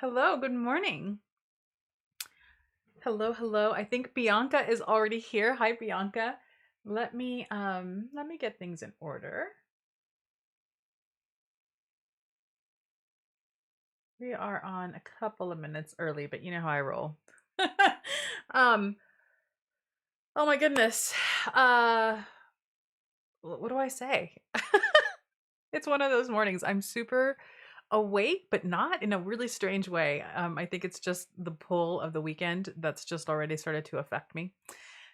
Hello, good morning. Hello, hello. I think Bianca is already here. Hi, Bianca. Let me get things in order. We are on a couple of minutes early, but you know how I roll. um, oh my goodness. Uh, what do I say? It's one of those mornings. I'm super awake, but not in a really strange way. I think it's just the pull of the weekend that's just already started to affect me.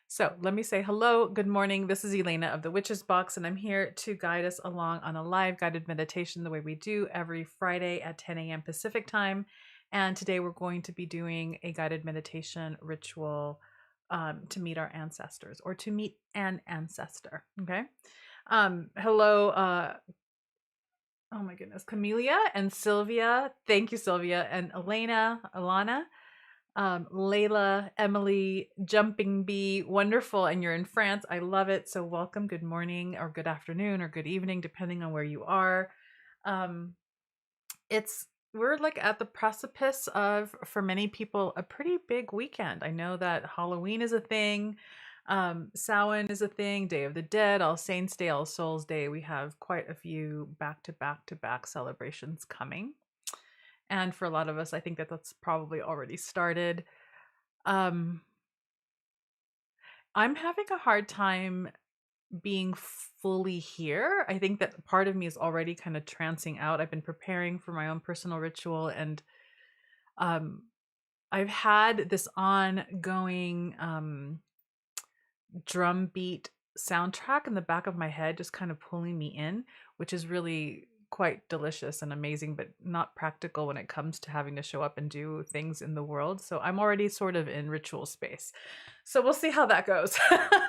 So let me say hello, good morning. This is Elena of the Witches Box, and I'm here to guide us along on a live guided meditation the way we do every Friday at 10 a.m. Pacific time. And today we're going to be doing a guided meditation ritual to meet our ancestors or to meet an ancestor. Okay. Hello, oh my goodness, Camelia and Sylvia. Thank you, Sylvia, and Elena, Alana, Layla, Emily, Jumping Bee. Wonderful. And you're in France. I love it. So welcome. Good morning or good afternoon or good evening, depending on where you are. Um, we're like at the precipice of, for many people, a pretty big weekend. I know that Halloween is a thing. Samhain is a thing, Day of the Dead, All Saints Day, All Souls Day. We have quite a few back to back to back celebrations coming. And for a lot of us, I think that that's probably already started. Um, I'm having a hard time being fully here. I think that part of me is already kind of trancing out. I've been preparing for my own personal ritual, and um, I've had this ongoing drum beat soundtrack in the back of my head just kind of pulling me in, which is really quite delicious and amazing, but not practical when it comes to having to show up and do things in the world. So I'm already sort of in ritual space. So we'll see how that goes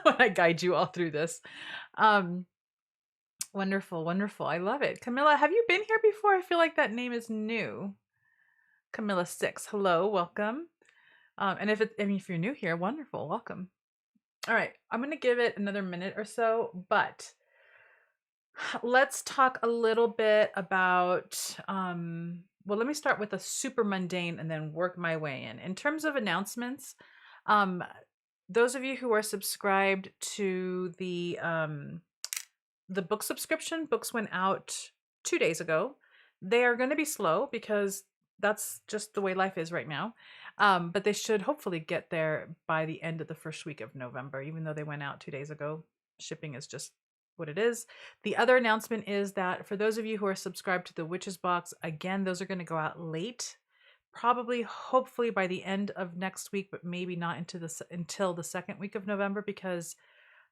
when I guide you all through this. Um, Wonderful, wonderful. I love it. Camilla, have you been here before? I feel like that name is new. Camilla 6. Hello, welcome. And if you're new here, wonderful, welcome. All right, I'm going to give it another minute or so, but let's talk a little bit about well, let me start with a super mundane and then work my way in. In terms of announcements, um those of you who are subscribed to the book subscription, books went out 2 days ago. They are going to be slow because that's just the way life is right now. But they should hopefully get there by the end of the first week of November, even though they went out 2 days ago. Shipping is just what it is. The other announcement is that for those of you who are subscribed to the Witches Box, again, those are going to go out late. Probably, hopefully by the end of next week, but maybe not until the second week of November, because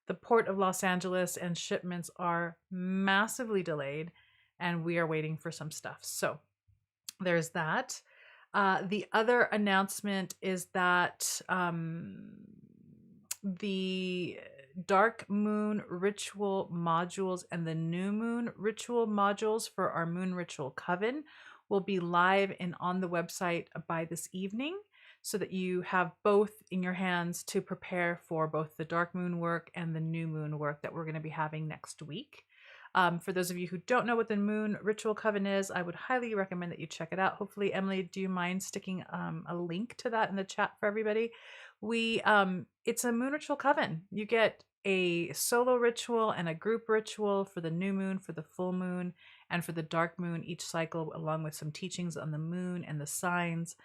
the port of Los Angeles and shipments are massively delayed, and we are waiting for some stuff. So there's that. The other announcement is that the Dark Moon Ritual modules and the New Moon Ritual modules for our Moon Ritual Coven will be live and on the website by this evening, so that you have both in your hands to prepare for both the Dark Moon work and the New Moon work that we're going to be having next week. For those of you who don't know what the Moon Ritual Coven is, I would highly recommend that you check it out. Hopefully, Emily, do you mind sticking a link to that in the chat for everybody? It's a Moon Ritual Coven. You get a solo ritual and a group ritual for the new moon, for the full moon, and for the dark moon each cycle, along with some teachings on the moon and the signs.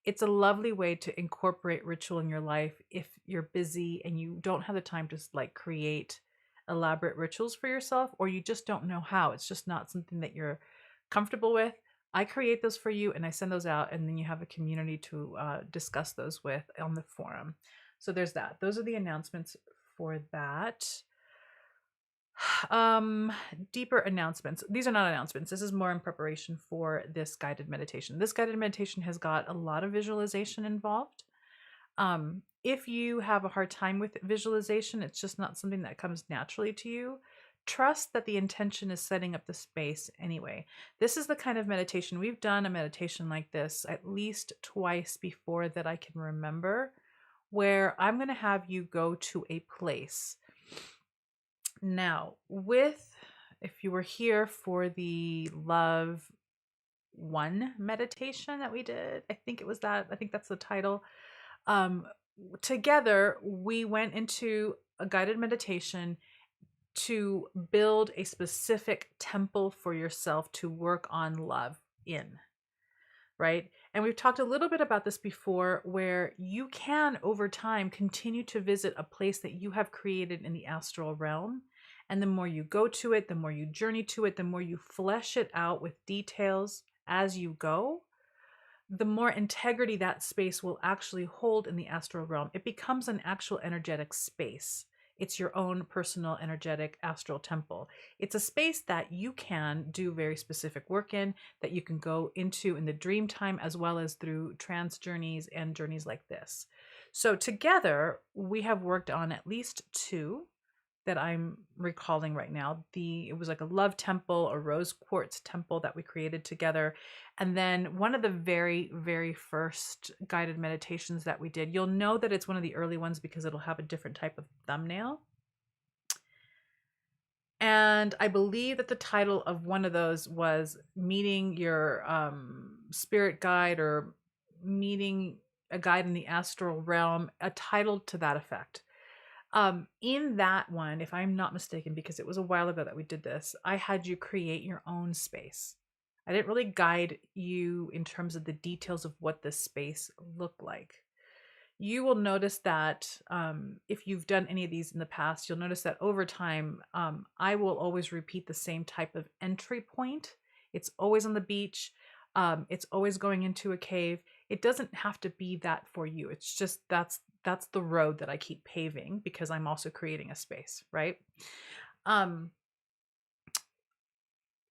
It's a lovely way to incorporate ritual in your life if you're busy and you don't have the time to like create elaborate rituals for yourself, or you just don't know how. It's just not something that you're comfortable with. I create those for you and I send those out, and then you have a community to discuss those with on the forum. So there's that. Those are the announcements for that. Deeper announcements. These are not announcements. This is more in preparation for this guided meditation. This guided meditation has got a lot of visualization involved. If you have a hard time with visualization, it's just not something that comes naturally to you, trust that the intention is setting up the space anyway. This is the kind of meditation, we've done a meditation like this at least twice before that I can remember, where I'm going to have you go to a place. Now, if you were here for the love one meditation that we did. I think it was that. I think that's the title. Um, Together, we went into a guided meditation to build a specific temple for yourself to work on love in, right? And we've talked a little bit about this before, where you can, over time, continue to visit a place that you have created in the astral realm. And the more you go to it, the more you journey to it, the more you flesh it out with details as you go, the more integrity that space will actually hold in the astral realm. It becomes an actual energetic space. It's your own personal energetic astral temple. It's a space that you can do very specific work in, that you can go into in the dream time, as well as through trance journeys and journeys like this. So together, we have worked on at least two that I'm recalling right now. It was like a love temple, a rose quartz temple that we created together. And then one of the very, very first guided meditations that we did, you'll know that it's one of the early ones because it'll have a different type of thumbnail. And I believe that the title of one of those was meeting your spirit guide, or meeting a guide in the astral realm, a title to that effect. In that one, if I'm not mistaken, because it was a while ago that we did this, I had you create your own space. I didn't really guide you in terms of the details of what this space looked like. You will notice that if you've done any of these in the past, you'll notice that over time, I will always repeat the same type of entry point. It's always on the beach. It's always going into a cave. It doesn't have to be that for you. It's just that's the road that I keep paving, because I'm also creating a space, right?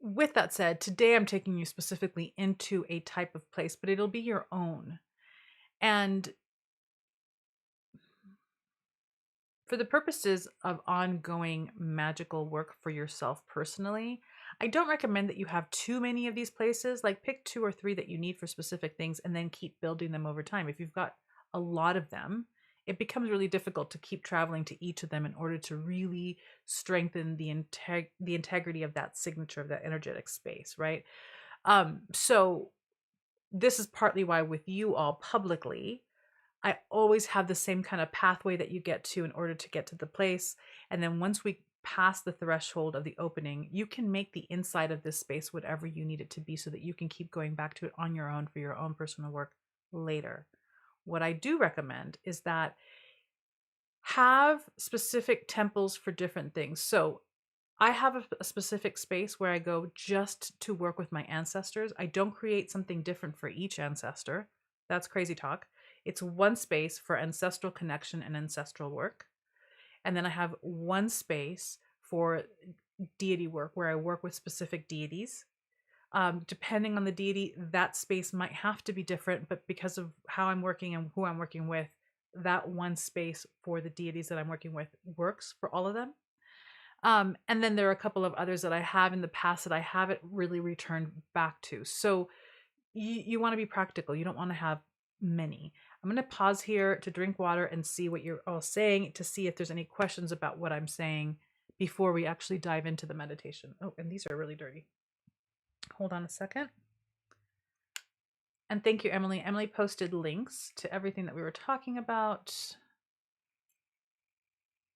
With that said, today I'm taking you specifically into a type of place, but it'll be your own. And for the purposes of ongoing magical work for yourself personally, I don't recommend that you have too many of these places. Like, pick 2 or 3 that you need for specific things and then keep building them over time. If you've got a lot of them, it becomes really difficult to keep traveling to each of them in order to really strengthen the integrity of that signature, of that energetic space, right? So this is partly why with you all publicly, I always have the same kind of pathway that you get to in order to get to the place. And then once we pass the threshold of the opening, you can make the inside of this space whatever you need it to be, so that you can keep going back to it on your own for your own personal work later. What I do recommend is that have specific temples for different things. So I have a specific space where I go just to work with my ancestors. I don't create something different for each ancestor. That's crazy talk. It's one space for ancestral connection and ancestral work. And then I have one space for deity work, where I work with specific deities. Depending on the deity, that space might have to be different, but because of how I'm working and who I'm working with, that one space for the deities that I'm working with works for all of them. And then there are a couple of others that I have in the past that I haven't really returned back to. So you want to be practical. You don't want to have many. I'm going to pause here to drink water and see what you're all saying, to see if there's any questions about what I'm saying before we actually dive into the meditation. Oh, and these are really dirty. Hold on a second. And thank you, Emily. Emily posted links to everything that we were talking about.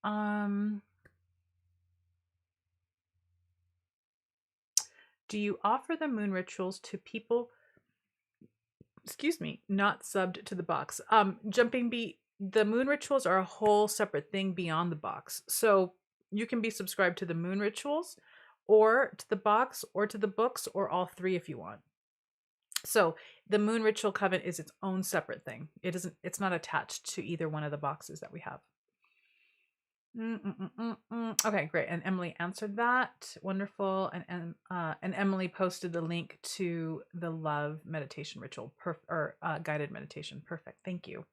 Do you offer the moon rituals to people, excuse me, not subbed to the box? Jumping beat, the moon rituals are a whole separate thing beyond the box. So you can be subscribed to the moon rituals, or to the box, or to the books, or all three if you want. So the moon ritual coven is its own separate thing. It's not attached to either one of the boxes that we have. Okay, great. And Emily answered that. Wonderful. And Emily posted the link to the love meditation ritual, guided meditation. Perfect. Thank you.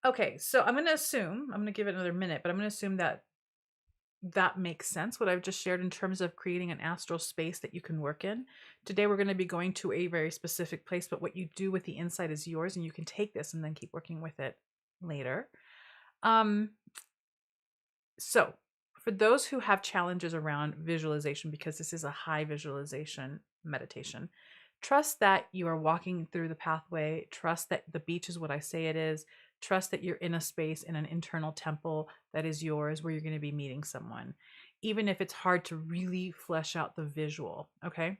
Okay, so I'm going to give it another minute, but I'm going to assume that makes sense, what I've just shared in terms of creating an astral space that you can work in. Today we're going to be going to a very specific place, but what you do with the inside is yours, and you can take this and then keep working with it later. So for those who have challenges around visualization, because this is a high visualization meditation, Trust that you are walking through the pathway. Trust that the beach is what I say it is. Trust that you're in a space, in an internal temple that is yours, where you're going to be meeting someone, even if it's hard to really flesh out the visual. Okay.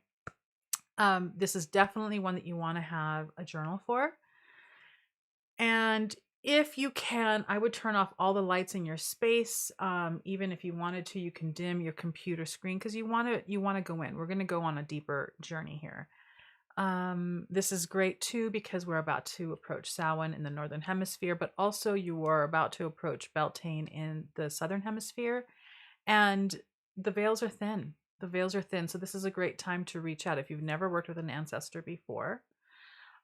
This is definitely one that you want to have a journal for. And if you can, I would turn off all the lights in your space. Even if you wanted to, you can dim your computer screen, because you want to go in. We're going to go on a deeper journey here. This is great too, because we're about to approach Samhain in the northern hemisphere, but also you are about to approach Beltane in the southern hemisphere, and the veils are thin. The veils are thin, so this is a great time to reach out if you've never worked with an ancestor before.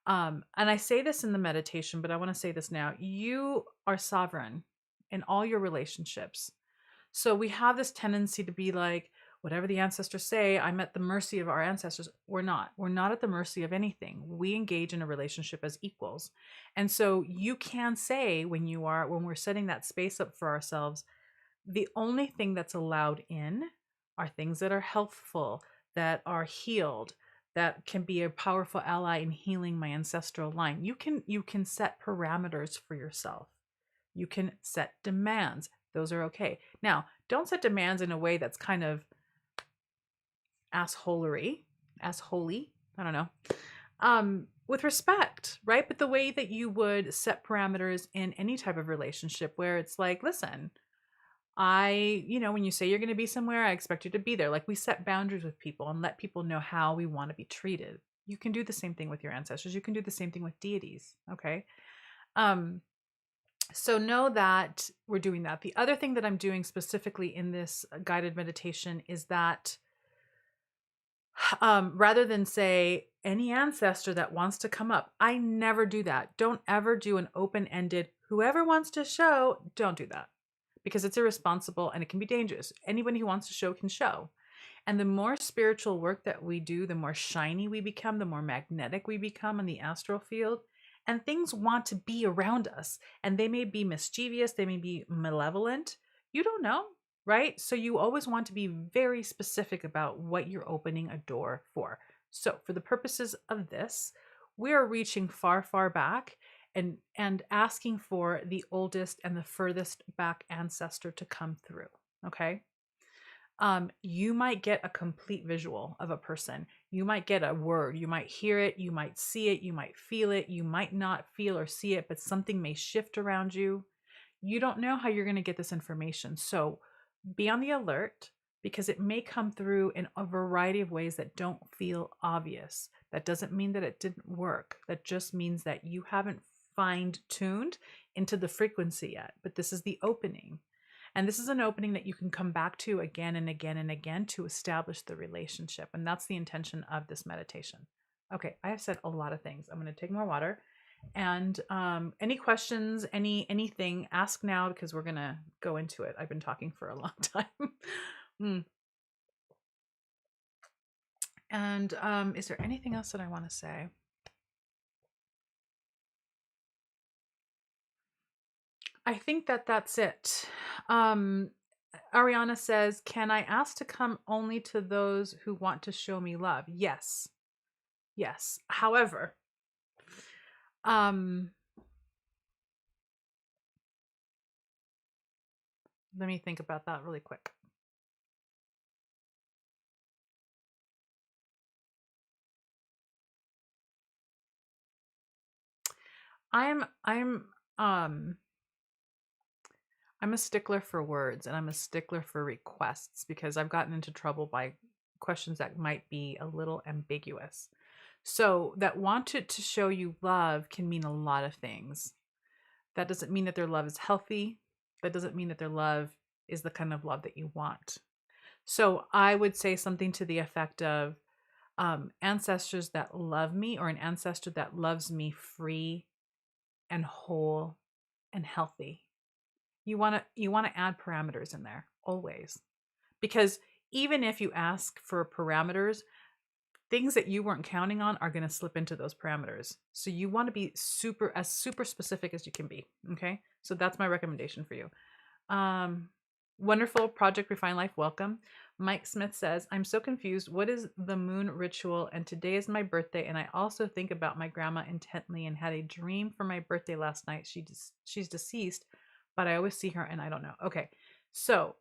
And I say this in the meditation, but I want to say this now. You are sovereign in all your relationships. So we have this tendency to be like, whatever the ancestors say, I'm at the mercy of our ancestors. We're not. We're not at the mercy of anything. We engage in a relationship as equals. And so you can say, when we're setting that space up for ourselves, the only thing that's allowed in are things that are healthful, that are healed, that can be a powerful ally in healing my ancestral line. You can set parameters for yourself. You can set demands. Those are okay. Now, don't set demands in a way that's kind of assholery, assholey. I don't know. With respect, right? But the way that you would set parameters in any type of relationship, where it's like, listen, when you say you're going to be somewhere, I expect you to be there. Like, we set boundaries with people and let people know how we want to be treated. You can do the same thing with your ancestors. You can do the same thing with deities. Okay. So know that we're doing that. The other thing that I'm doing specifically in this guided meditation is that rather than say any ancestor that wants to come up, I never do that. Don't ever do an open-ended, whoever wants to show, don't do that, because it's irresponsible and it can be dangerous. Anybody who wants to show can show. And the more spiritual work that we do, the more shiny we become, the more magnetic we become in the astral field. And things want to be around us, and they may be mischievous, they may be malevolent. You don't know, right? So you always want to be very specific about what you're opening a door for. So for the purposes of this, we are reaching far, far back and asking for the oldest and the furthest back ancestor to come through. Okay. You might get a complete visual of a person. You might get a word. You might hear it. You might see it. You might feel it. You might not feel or see it, but something may shift around you. You don't know how you're going to get this information. So be on the alert, because it may come through in a variety of ways that don't feel obvious. That doesn't mean that it didn't work. That just means that you haven't fine-tuned into the frequency yet. But this is the opening. And this is an opening that you can come back to again and again and again to establish the relationship. And that's the intention of this meditation. Okay, I have said a lot of things. I'm going to take more water. And any questions, anything, ask now, because we're going to go into it. I've been talking for a long time. And is there anything else that I want to say? I think that that's it. Ariana says, can I ask to come only to those who want to show me love? Yes. Yes. However, let me think about that really quick. I'm a stickler for words, and I'm a stickler for requests, because I've gotten into trouble by questions that might be a little ambiguous. So that wanted to show you love can mean a lot of things. That doesn't mean that their love is healthy. That doesn't mean that their love is the kind of love that you want. So I would say something to the effect of ancestors that love me, or an ancestor that loves me free and whole and healthy. You want to add parameters in there always, because even if you ask for parameters, things that you weren't counting on are going to slip into those parameters. So you want to be super specific as you can be. Okay. So that's my recommendation for you. Wonderful Project Refine Life. Welcome. Mike Smith says, I'm so confused. What is the moon ritual? And today is my birthday. And I also think about my grandma intently and had a dream for my birthday last night. She's deceased, but I always see her and I don't know. Okay. So,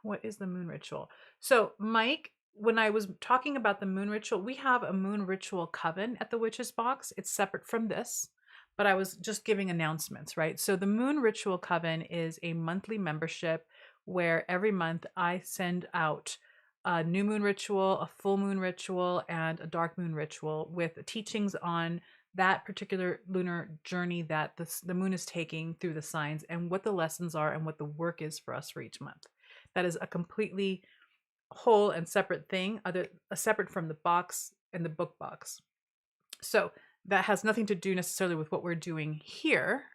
what is the moon ritual? So, Mike, when I was talking about the moon ritual, we have a moon ritual coven at the Witches Box. It's separate from this, but I was just giving announcements, right? So, the moon ritual coven is a monthly membership where every month I send out a new moon ritual, a full moon ritual, and a dark moon ritual with teachings on that particular lunar journey that the moon is taking through the signs and what the lessons are and what the work is for us for each month. That is a completely whole and separate thing, separate from the box and the book box. So that has nothing to do necessarily with what we're doing here.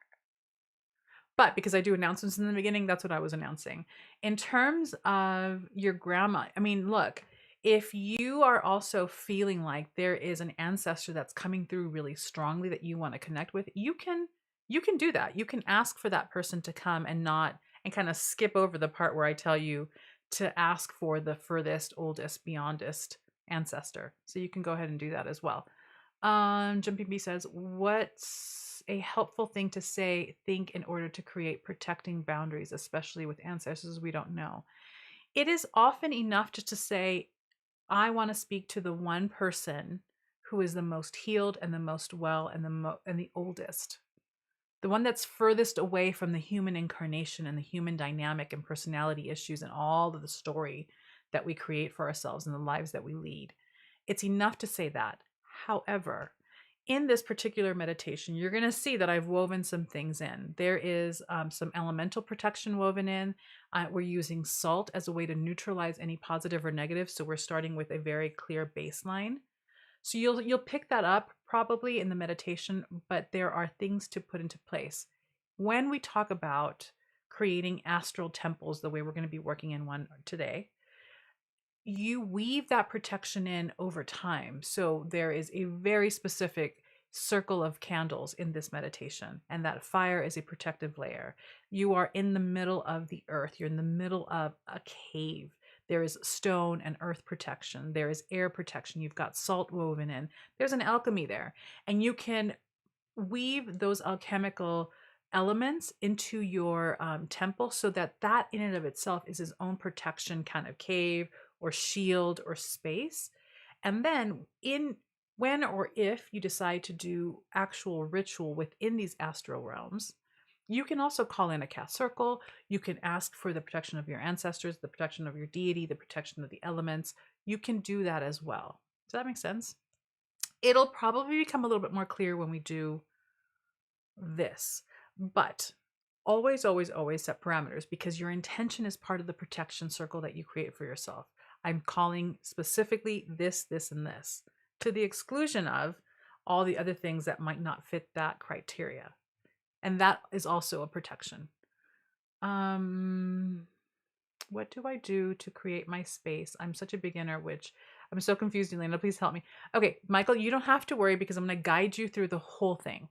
But because I do announcements in the beginning, that's what I was announcing. In terms of your grandma, I mean, look, if you are also feeling like there is an ancestor that's coming through really strongly that you want to connect with, you can do that. You can ask for that person to come and kind of skip over the part where I tell you to ask for the furthest, oldest, beyondest ancestor. So you can go ahead and do that as well. Jumping Bee says, what's a helpful thing to think in order to create protecting boundaries, especially with ancestors we don't know? It is often enough just to say, I want to speak to the one person who is the most healed and the most well and the oldest. The one that's furthest away from the human incarnation and the human dynamic and personality issues and all of the story that we create for ourselves and the lives that we lead. It's enough to say that. However, in this particular meditation, you're going to see that I've woven some things in. There is some elemental protection woven in. We're using salt as a way to neutralize any positive or negative. So we're starting with a very clear baseline. So you'll pick that up probably in the meditation, but there are things to put into place. When we talk about creating astral temples, the way we're going to be working in one today, you weave that protection in over time. So there is a very specific circle of candles in this meditation, and that fire is a protective layer. You are in the middle of the earth. You're in the middle of a cave. There is stone and earth protection. There is air protection. You've got salt woven in. There's an alchemy there. And you can weave those alchemical elements into your temple so that in and of itself is its own protection kind of cave or shield or space. And then when or if you decide to do actual ritual within these astral realms, you can also call in a cast circle. You can ask for the protection of your ancestors, the protection of your deity, the protection of the elements. You can do that as well. Does that make sense? It'll probably become a little bit more clear when we do this, but always, always, always set parameters because your intention is part of the protection circle that you create for yourself. I'm calling specifically this, this, and this to the exclusion of all the other things that might not fit that criteria. And that is also a protection. What do I do to create my space? I'm such a beginner, which I'm so confused, Elena. Please help me. Okay, Michael, you don't have to worry because I'm going to guide you through the whole thing.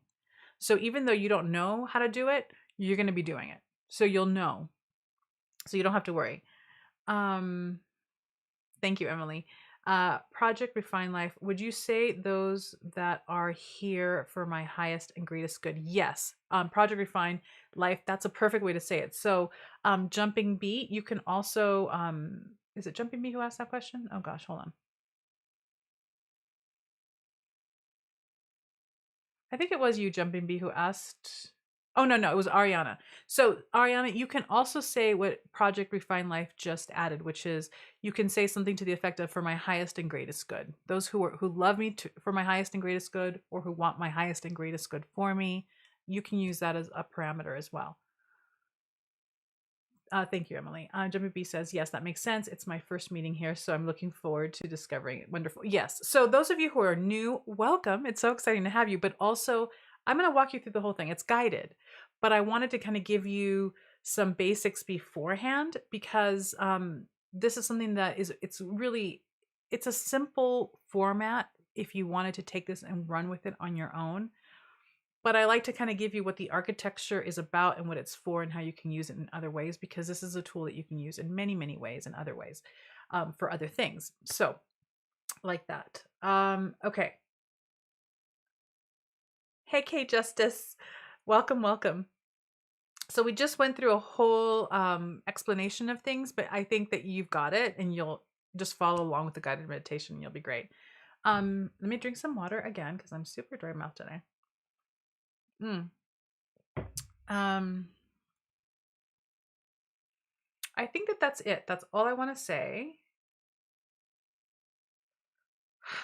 So even though you don't know how to do it, you're going to be doing it. So you'll know. So you don't have to worry. Thank you, Emily. Project Refine Life. Would you say those that are here for my highest and greatest good? Yes. Project Refine Life. That's a perfect way to say it. So Jumping Bee, you can also, is it Jumping Bee who asked that question? Oh gosh, hold on. I think it was you, Jumping Bee, who asked. Oh, no, it was Ariana. So, Ariana, you can also say what Project Refine Life just added, which is you can say something to the effect of for my highest and greatest good. Those who love me for my highest and greatest good, or who want my highest and greatest good for me, you can use that as a parameter as well. Thank you, Emily. Jumpy B says, yes, that makes sense. It's my first meeting here, so I'm looking forward to discovering it. Wonderful. Yes. So those of you who are new, welcome. It's so exciting to have you. But also, I'm going to walk you through the whole thing. It's guided. But I wanted to kind of give you some basics beforehand because this is something that it's a simple format if you wanted to take this and run with it on your own. but I like to kind of give you what the architecture is about and what it's for and how you can use it in other ways, because this is a tool that you can use in many, many ways and other ways for other things. So like that. Okay. Hey, K Justice. Welcome, welcome. So we just went through a whole explanation of things, but I think that you've got it and you'll just follow along with the guided meditation and you'll be great. Let me drink some water again because I'm super dry mouth today. Um, I think that that's it. That's all I want to say.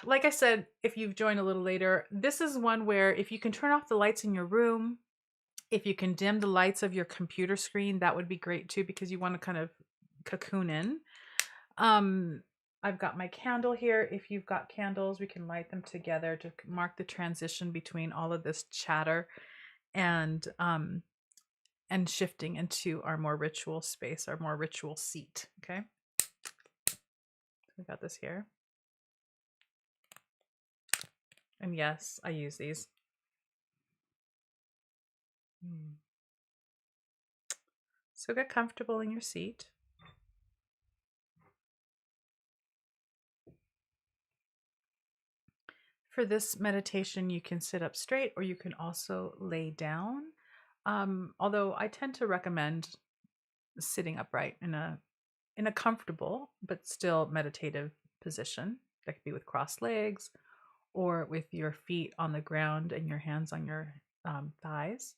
Like I said, if you've joined a little later, this is one where if you can turn off the lights in your room, if you can dim the lights of your computer screen, that would be great too, because you want to kind of cocoon in. I've got my candle here. If you've got candles, we can light them together to mark the transition between all of this chatter and shifting into our more ritual space, our more ritual seat. Okay. We got this here. And yes, I use these. So get comfortable in your seat. For this meditation, you can sit up straight or you can also lay down. Although I tend to recommend sitting upright in a comfortable but still meditative position. That could be with crossed legs or with your feet on the ground and your hands on your thighs.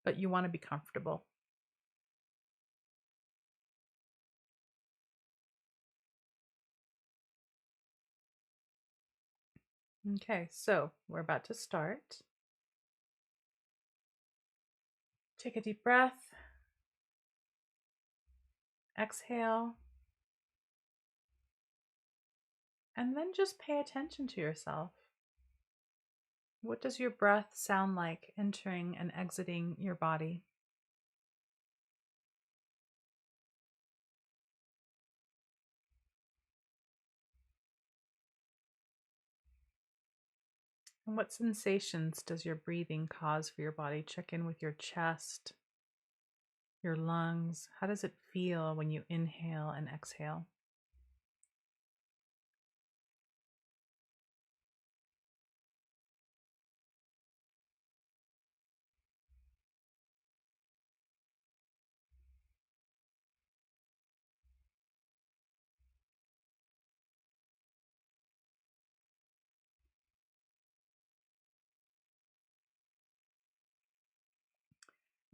But you want to be comfortable. Okay, so we're about to start. Take a deep breath. Exhale. And then just pay attention to yourself. What does your breath sound like entering and exiting your body? And what sensations does your breathing cause for your body? Check in with your chest, your lungs. How does it feel when you inhale and exhale?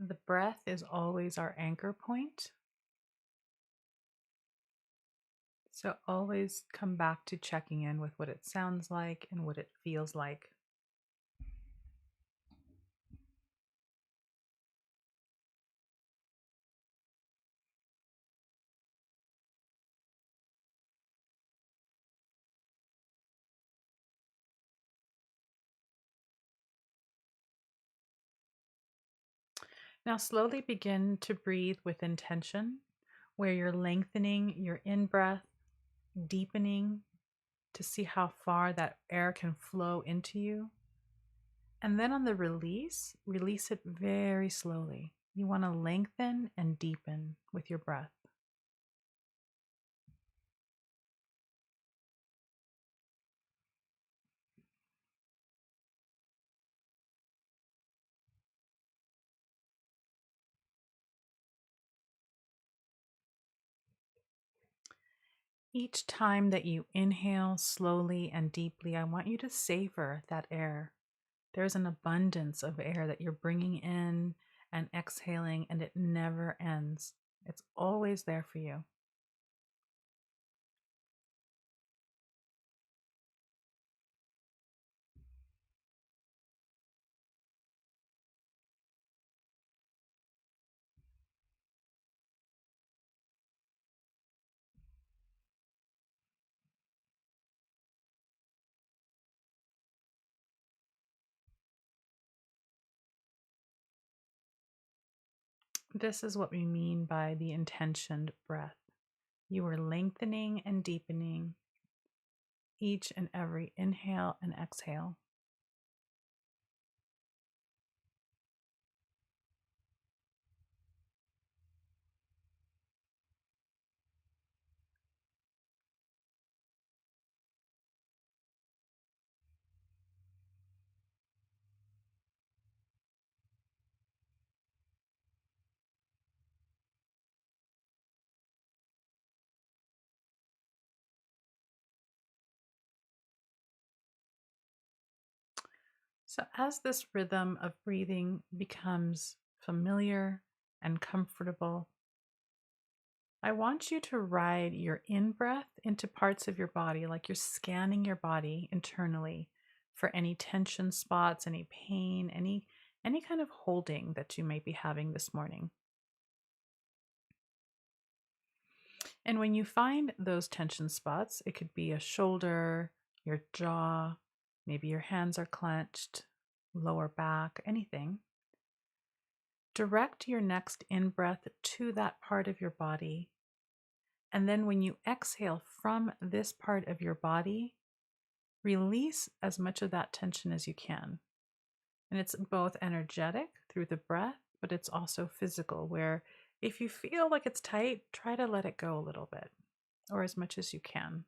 The breath is always our anchor point. So always come back to checking in with what it sounds like and what it feels like. Now slowly begin to breathe with intention, where you're lengthening your in-breath, deepening to see how far that air can flow into you. And then on the release, release it very slowly. You want to lengthen and deepen with your breath. Each time that you inhale slowly and deeply, I want you to savor that air. There's an abundance of air that you're bringing in and exhaling, and it never ends. It's always there for you. This is what we mean by the intentioned breath. You are lengthening and deepening each and every inhale and exhale. So, as this rhythm of breathing becomes familiar and comfortable, I want you to ride your in breath into parts of your body, like you're scanning your body internally for any tension spots, any pain, any kind of holding that you may be having this morning. And when you find those tension spots, it could be a shoulder, your jaw, maybe your hands are clenched, lower back, anything. Direct your next in breath to that part of your body. And then when you exhale from this part of your body, release as much of that tension as you can. And it's both energetic through the breath, but it's also physical, where if you feel like it's tight, try to let it go a little bit or as much as you can.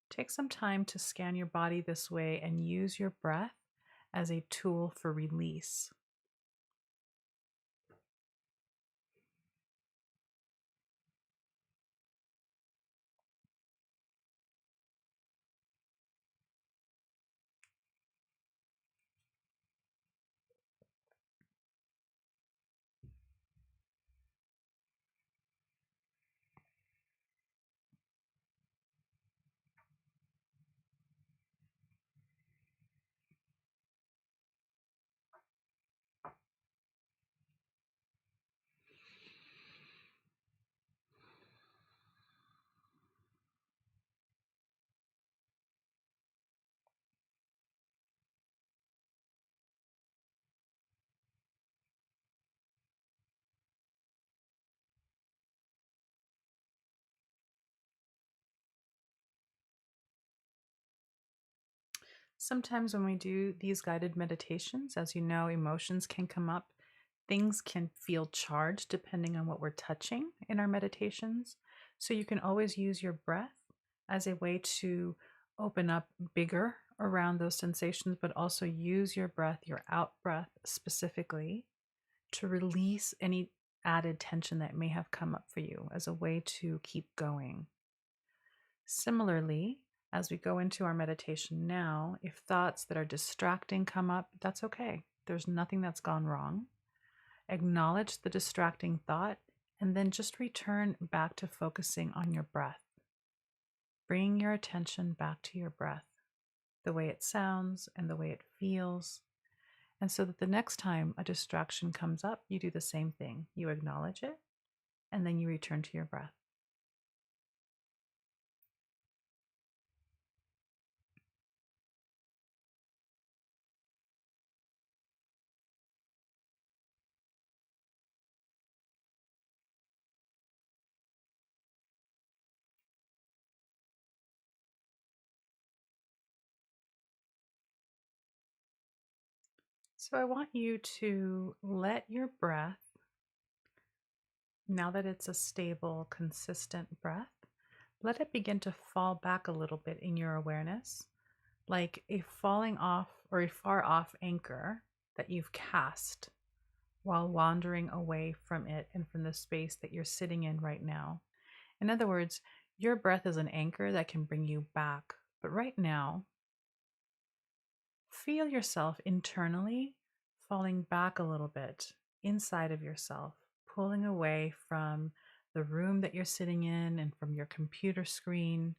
Take some time to scan your body this way and use your breath as a tool for release. Sometimes when we do these guided meditations, as you know, emotions can come up. Things can feel charged depending on what we're touching in our meditations. So you can always use your breath as a way to open up bigger around those sensations, but also use your breath, your out breath specifically, to release any added tension that may have come up for you as a way to keep going. Similarly, as we go into our meditation now, if thoughts that are distracting come up, that's okay. There's nothing that's gone wrong. Acknowledge the distracting thought and then just return back to focusing on your breath. Bring your attention back to your breath, the way it sounds and the way it feels. And so that the next time a distraction comes up, you do the same thing. You acknowledge it and then you return to your breath. So I want you to let your breath, now that it's a stable, consistent breath, let it begin to fall back a little bit in your awareness, like a falling off or a far off anchor that you've cast while wandering away from it and from the space that you're sitting in right now. In other words, your breath is an anchor that can bring you back. But right now, feel yourself internally falling back a little bit inside of yourself, pulling away from the room that you're sitting in and from your computer screen,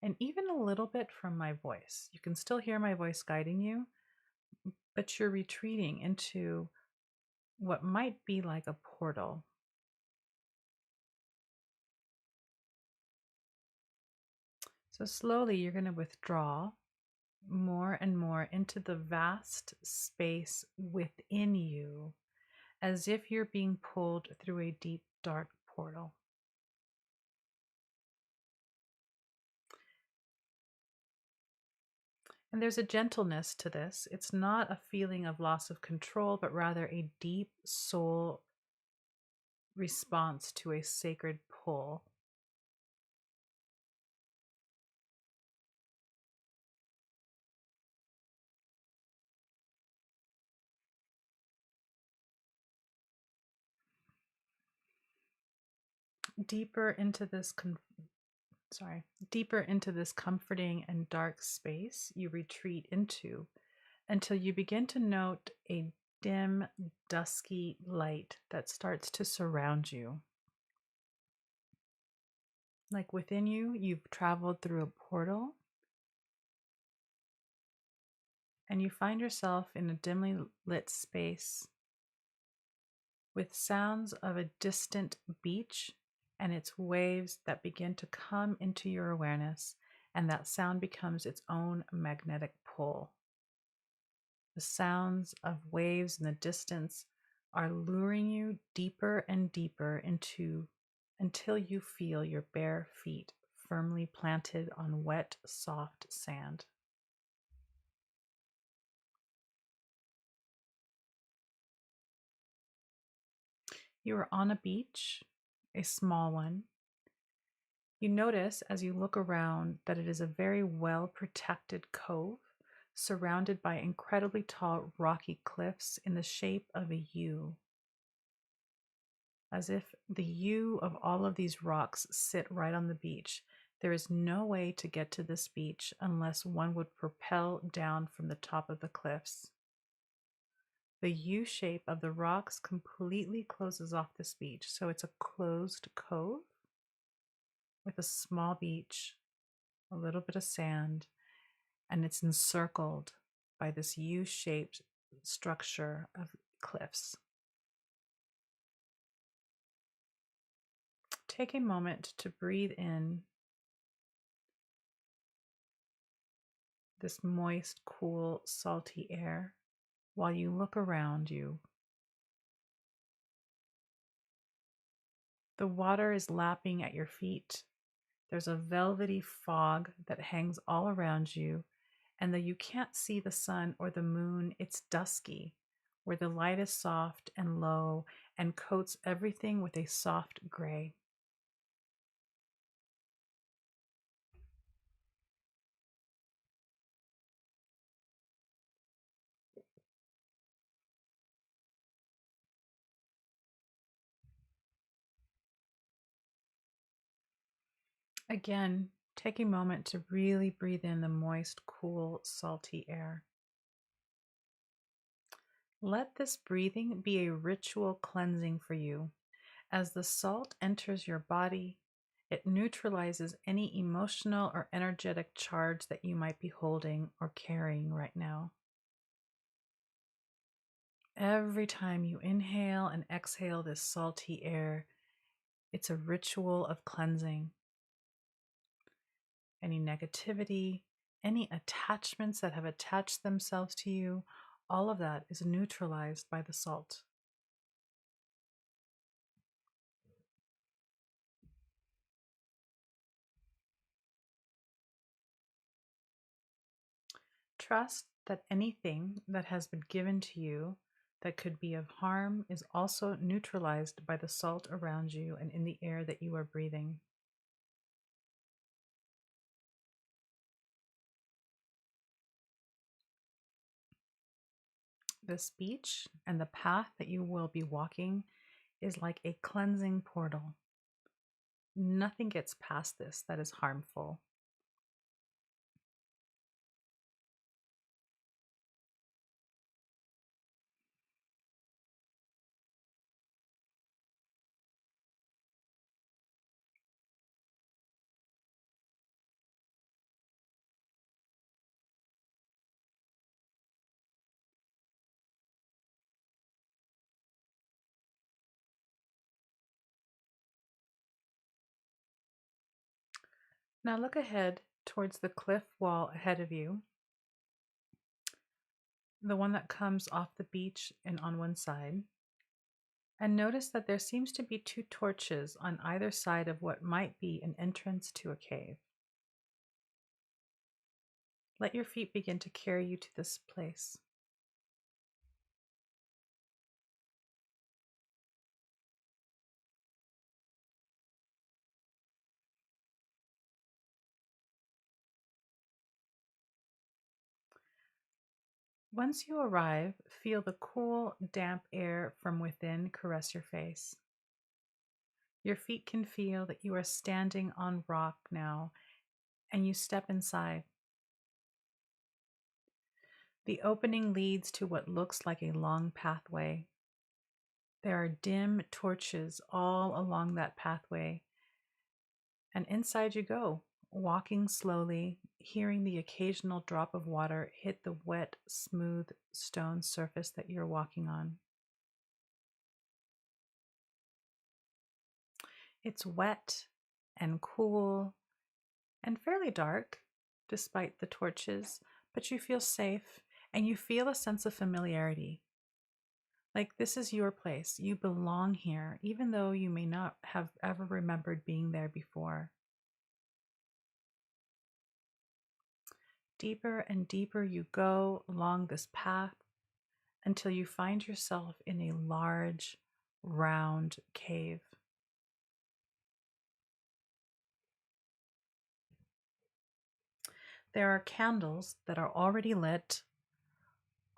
and even a little bit from my voice. You can still hear my voice guiding you, but you're retreating into what might be like a portal. So slowly you're going to withdraw more and more into the vast space within you, as if you're being pulled through a deep, dark portal. And there's a gentleness to this. It's not a feeling of loss of control, but rather a deep soul response to a sacred pull. Deeper into this deeper into this comforting and dark space you retreat into until you begin to note a dim, dusky light that starts to surround you. Like within you, you've traveled through a portal and you find yourself in a dimly lit space with sounds of a distant beach and its waves that begin to come into your awareness, and that sound becomes its own magnetic pull. The sounds of waves in the distance are luring you deeper and deeper into until you feel your bare feet firmly planted on wet, soft sand. You are on a beach, a small one. You notice as you look around that it is a very well protected cove surrounded by incredibly tall rocky cliffs in the shape of a U, as if the U of all of these rocks sit right on the beach. There is no way to get to this beach unless one would propel down from the top of the cliffs. The U shape of the rocks completely closes off this beach, so it's a closed cove with a small beach, a little bit of sand, and it's encircled by this U-shaped structure of cliffs. Take a moment to breathe in this moist, cool, salty air while you look around you. The water is lapping at your feet. There's a velvety fog that hangs all around you, and though you can't see the sun or the moon, it's dusky, where the light is soft and low and coats everything with a soft gray. Again, take a moment to really breathe in the moist, cool, salty air. Let this breathing be a ritual cleansing for you. As the salt enters your body, it neutralizes any emotional or energetic charge that you might be holding or carrying right now. Every time you inhale and exhale this salty air, it's a ritual of cleansing. Any negativity, any attachments that have attached themselves to you, all of that is neutralized by the salt. Trust that anything that has been given to you that could be of harm is also neutralized by the salt around you and in the air that you are breathing. This beach and the path that you will be walking is like a cleansing portal. Nothing gets past this that is harmful. Now look ahead towards the cliff wall ahead of you, the one that comes off the beach and on one side, and notice that there seems to be two torches on either side of what might be an entrance to a cave. Let your feet begin to carry you to this place. Once you arrive, feel the cool, damp air from within caress your face. Your feet can feel that you are standing on rock now, and you step inside. The opening leads to what looks like a long pathway. There are dim torches all along that pathway, and inside you go, walking slowly, hearing the occasional drop of water hit the wet, smooth stone surface that you're walking on. It's wet and cool and fairly dark, despite the torches, but you feel safe and you feel a sense of familiarity. Like this is your place. You belong here, even though you may not have ever remembered being there before. Deeper and deeper you go along this path until you find yourself in a large, round cave. There are candles that are already lit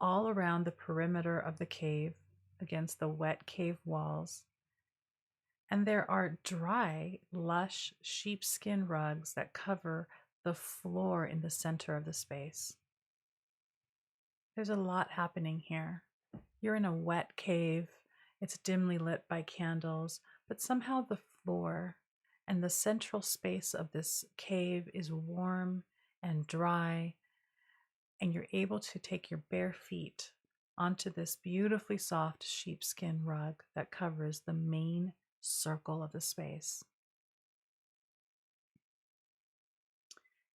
all around the perimeter of the cave against the wet cave walls. And there are dry, lush sheepskin rugs that cover the floor in the center of the space. There's a lot happening here. You're in a wet cave. It's dimly lit by candles, but somehow the floor and the central space of this cave is warm and dry, and you're able to take your bare feet onto this beautifully soft sheepskin rug that covers the main circle of the space.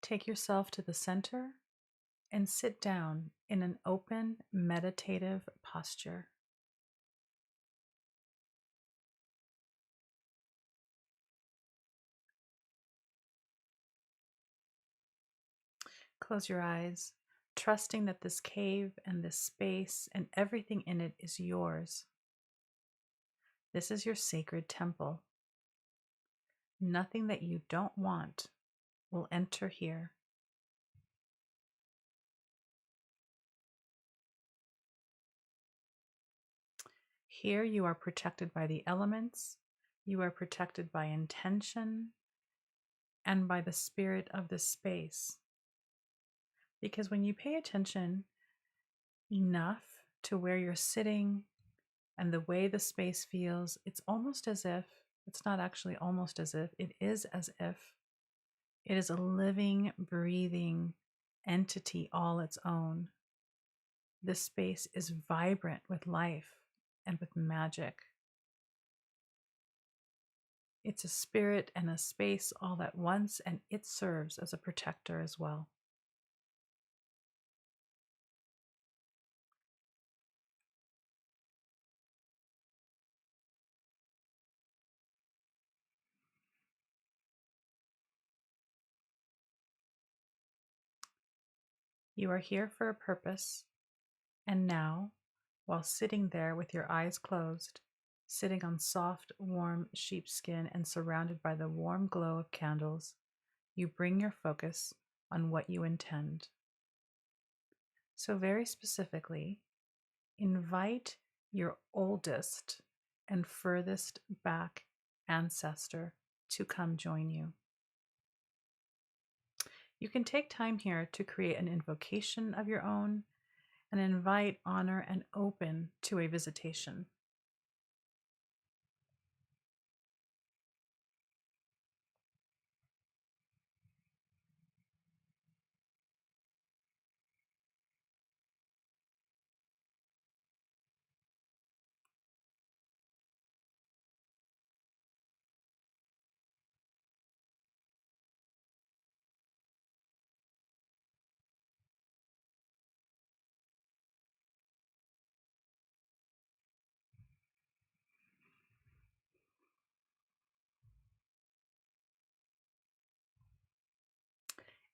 Take yourself to the center and sit down in an open, meditative posture. Close your eyes, trusting that this cave and this space and everything in it is yours. This is your sacred temple. Nothing that you don't want will enter here. Here you are protected by the elements, you are protected by intention, and by the spirit of the space. Because when you pay attention enough to where you're sitting and the way the space feels, it's almost as if, it's not actually almost as if, it is as if it is a living, breathing entity all its own. This space is vibrant with life and with magic. It's a spirit and a space all at once, and it serves as a protector as well. You are here for a purpose, and now, while sitting there with your eyes closed, sitting on soft, warm sheepskin and surrounded by the warm glow of candles, you bring your focus on what you intend. So, very specifically, invite your oldest and furthest back ancestor to come join you. You can take time here to create an invocation of your own and invite, honor, and open to a visitation.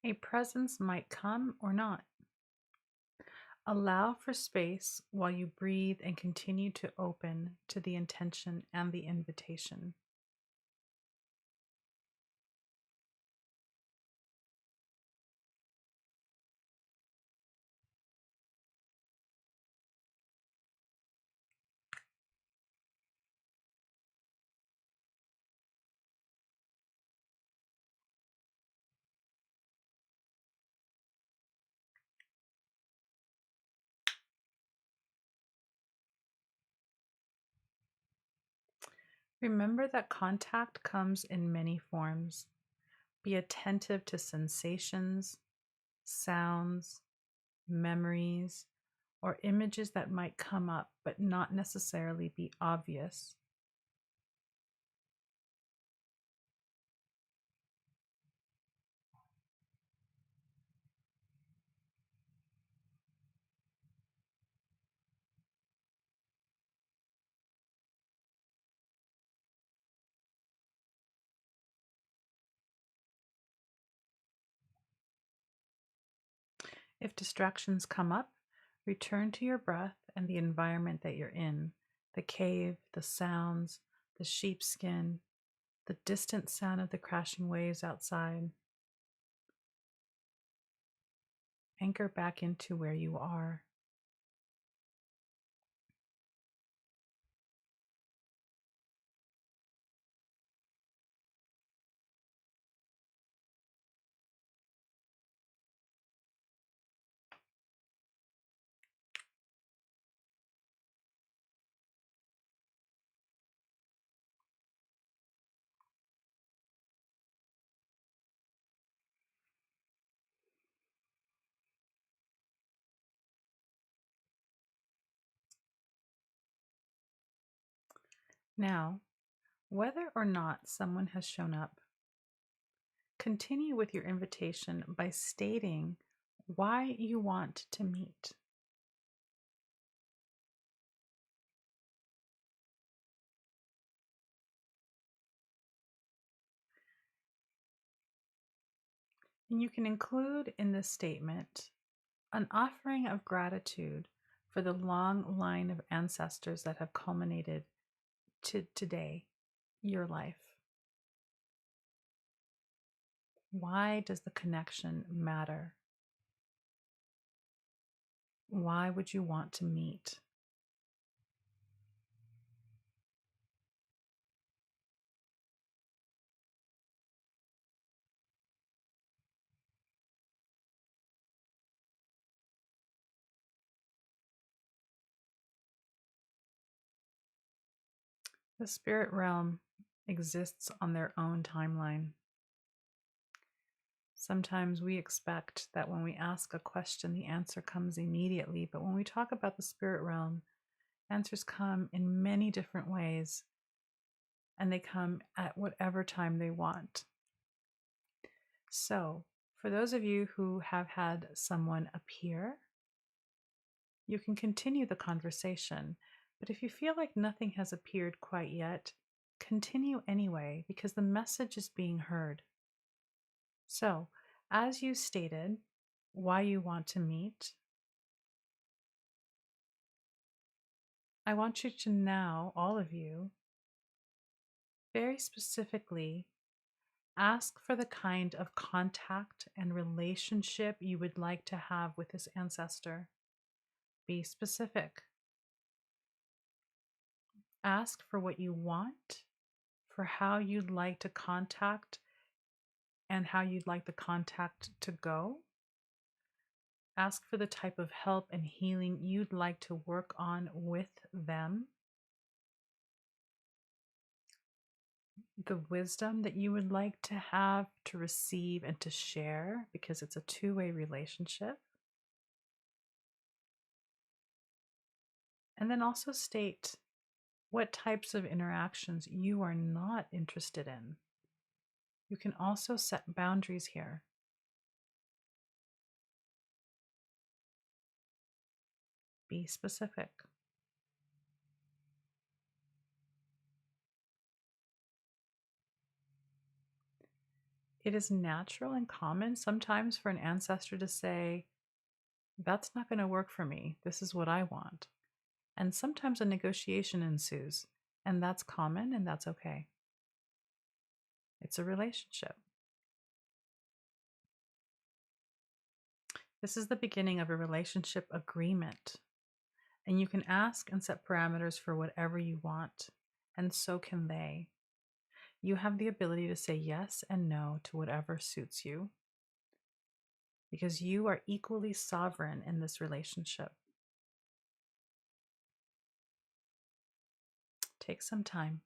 A presence might come or not. Allow for space while you breathe and continue to open to the intention and the invitation. Remember that contact comes in many forms. Be attentive to sensations, sounds, memories, or images that might come up but not necessarily be obvious. If distractions come up, return to your breath and the environment that you're in, the cave, the sounds, the sheepskin, the distant sound of the crashing waves outside. Anchor back into where you are. Now, whether or not someone has shown up, continue with your invitation by stating why you want to meet. And you can include in this statement an offering of gratitude for the long line of ancestors that have culminated to today, your life. Why does the connection matter? Why would you want to meet? The spirit realm exists on their own timeline. Sometimes we expect that when we ask a question, the answer comes immediately. But when we talk about the spirit realm, answers come in many different ways, and they come at whatever time they want. So, for those of you who have had someone appear, you can continue the conversation. But if you feel like nothing has appeared quite yet, continue anyway, because the message is being heard. So, as you stated, why you want to meet, I want you to now, all of you, very specifically ask for the kind of contact and relationship you would like to have with this ancestor. Be specific. Ask for what you want, for how you'd like to contact and how you'd like the contact to go. Ask for the type of help and healing you'd like to work on with them. The wisdom that you would like to have to receive and to share, because it's a two-way relationship. And then also state what types of interactions you are not interested in. You can also set boundaries here. Be specific. It is natural and common sometimes for an ancestor to say, that's not going to work for me. This is what I want. And sometimes a negotiation ensues, and that's common and that's okay. It's a relationship. This is the beginning of a relationship agreement. And you can ask and set parameters for whatever you want, and so can they. You have the ability to say yes and no to whatever suits you, because you are equally sovereign in this relationship. Take some time.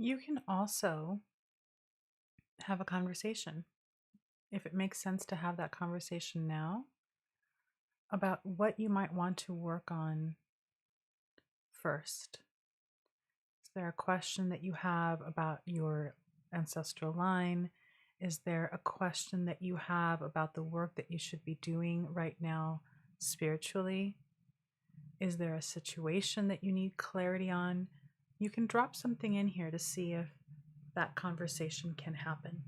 You can also have a conversation, if it makes sense to have that conversation now, about what you might want to work on first. Is there a question that you have about your ancestral line? Is there a question that you have about the work that you should be doing right now spiritually? Is there a situation that you need clarity on? You can drop something in here to see if that conversation can happen.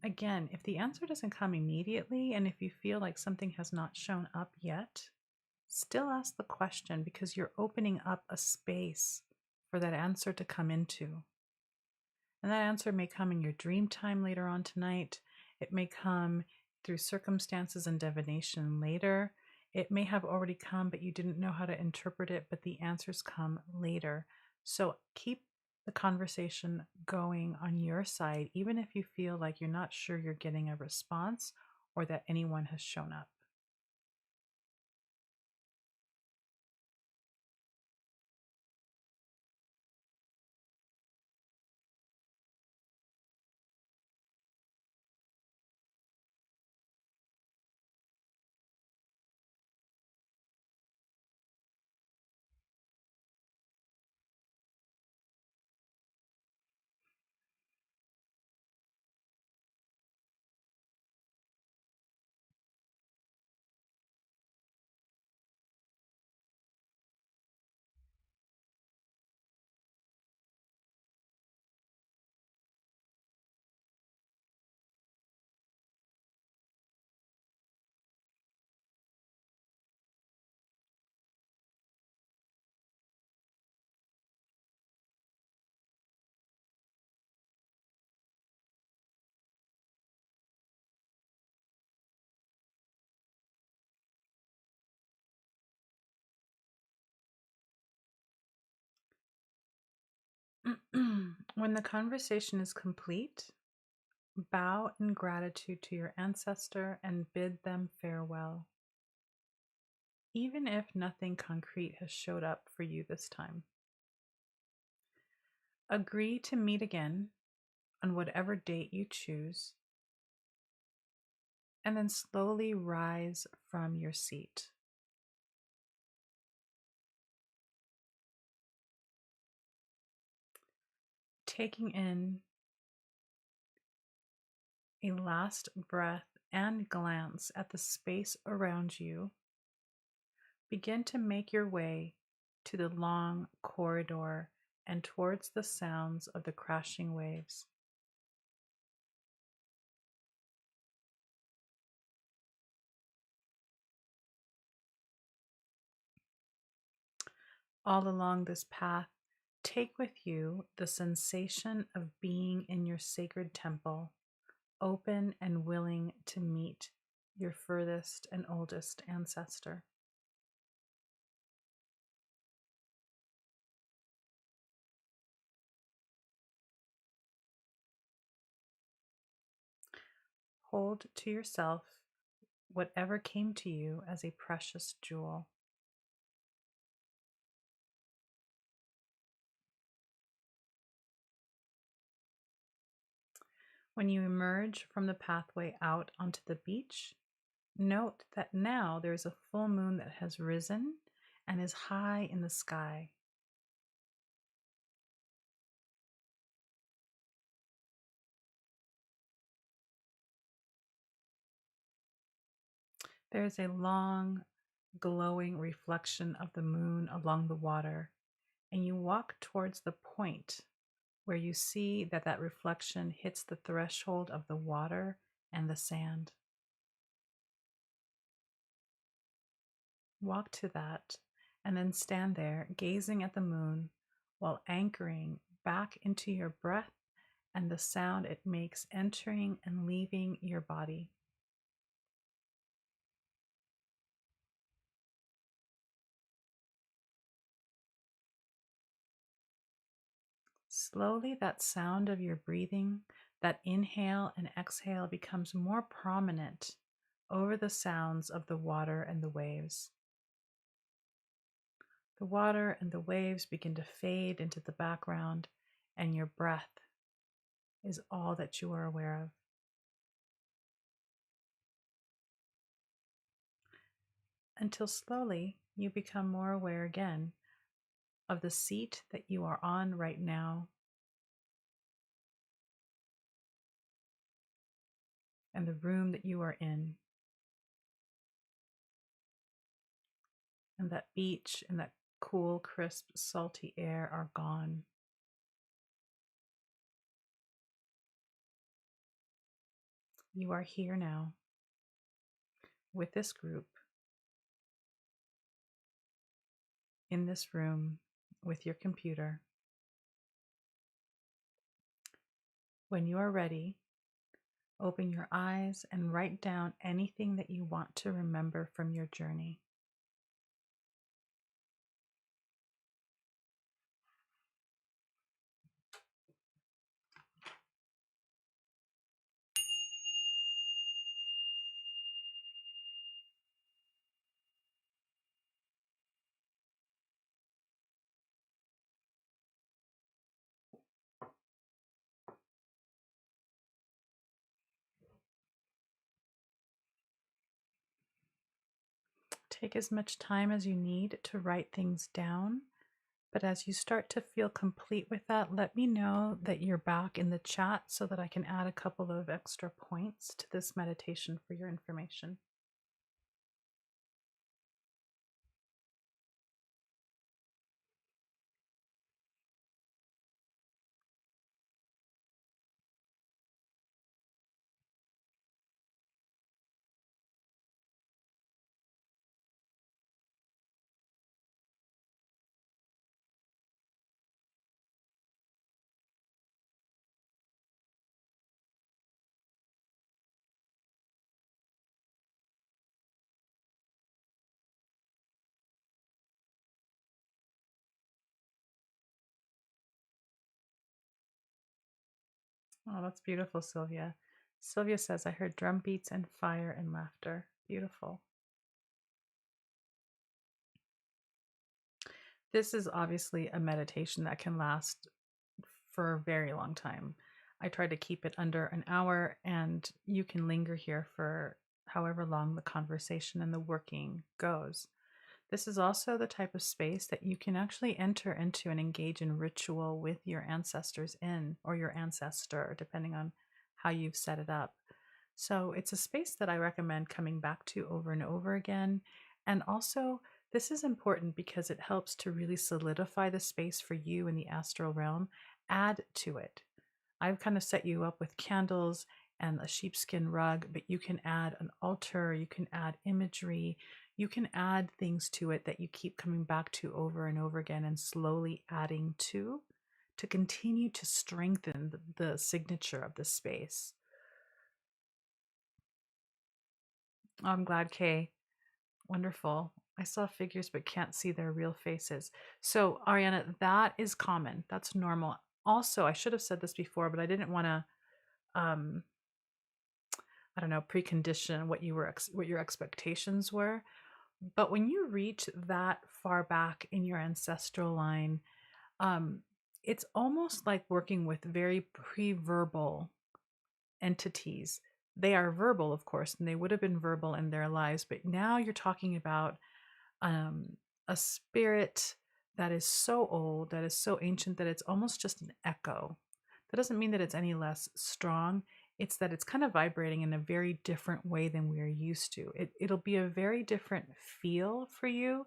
Again, if the answer doesn't come immediately and if you feel like something has not shown up yet, still ask the question because you're opening up a space for that answer to come into. And that answer may come in your dream time later on tonight. It may come through circumstances and divination later. It may have already come, but you didn't know how to interpret it, but the answers come later. So keep the conversation going on your side, even if you feel like you're not sure you're getting a response or that anyone has shown up. When the conversation is complete, bow in gratitude to your ancestor and bid them farewell, even if nothing concrete has showed up for you this time. Agree to meet again on whatever date you choose, and then slowly rise from your seat. Taking in a last breath and glance at the space around you, begin to make your way to the long corridor and towards the sounds of the crashing waves. All along this path, take with you the sensation of being in your sacred temple, open and willing to meet your furthest and oldest ancestor. Hold to yourself whatever came to you as a precious jewel. When you emerge from the pathway out onto the beach, note that now there is a full moon that has risen and is high in the sky. There is a long, glowing reflection of the moon along the water, and you walk towards the point where you see that that reflection hits the threshold of the water and the sand. Walk to that and then stand there gazing at the moon while anchoring back into your breath and the sound it makes entering and leaving your body. Slowly, that sound of your breathing That inhale and exhale becomes more prominent over the sounds of the water and the waves. The water and the waves begin to fade into the background, and your breath is all that you are aware of. Until slowly you become more aware again of the seat that you are on right now and the room that you are in. And that beach and that cool, crisp, salty air are gone. You are here now with this group, in this room, with your computer. When you are ready, open your eyes and write down anything that you want to remember from your journey. Take as much time as you need to write things down, but as you start to feel complete with that, let me know that you're back in the chat so that I can add a couple of extra points to this meditation for your information. Oh, that's beautiful, Sylvia. Sylvia says, I heard drum beats and fire and laughter. Beautiful. This is obviously a meditation that can last for a very long time. I try to keep it under an hour, and you can linger here for however long the conversation and the working goes. This is also the type of space that you can actually enter into and engage in ritual with your ancestors in, or your ancestor, depending on how you've set it up. So it's a space that I recommend coming back to over and over again. And also, this is important because it helps to really solidify the space for you in the astral realm. Add to it. I've kind of set you up with candles and a sheepskin rug, but you can add an altar, you can add imagery, you can add things to it that you keep coming back to over and over again and slowly adding to continue to strengthen the signature of the space. Oh, I'm glad, Kay. Wonderful. I saw figures but can't see their real faces. So, Ariana, that is common. That's normal. Also, I should have said this before, but I didn't want to I don't know, precondition what what your expectations were. But when you reach that far back in your ancestral line, um, it's almost like working with very pre-verbal entities. They are verbal, of course, and they would have been verbal in their lives, but now you're talking about um, a spirit that is so old, that is so ancient, that it's almost just an echo. That doesn't mean that it's any less strong. It's that it's kind of vibrating in a very different way than we are used to. It'll be a very different feel for you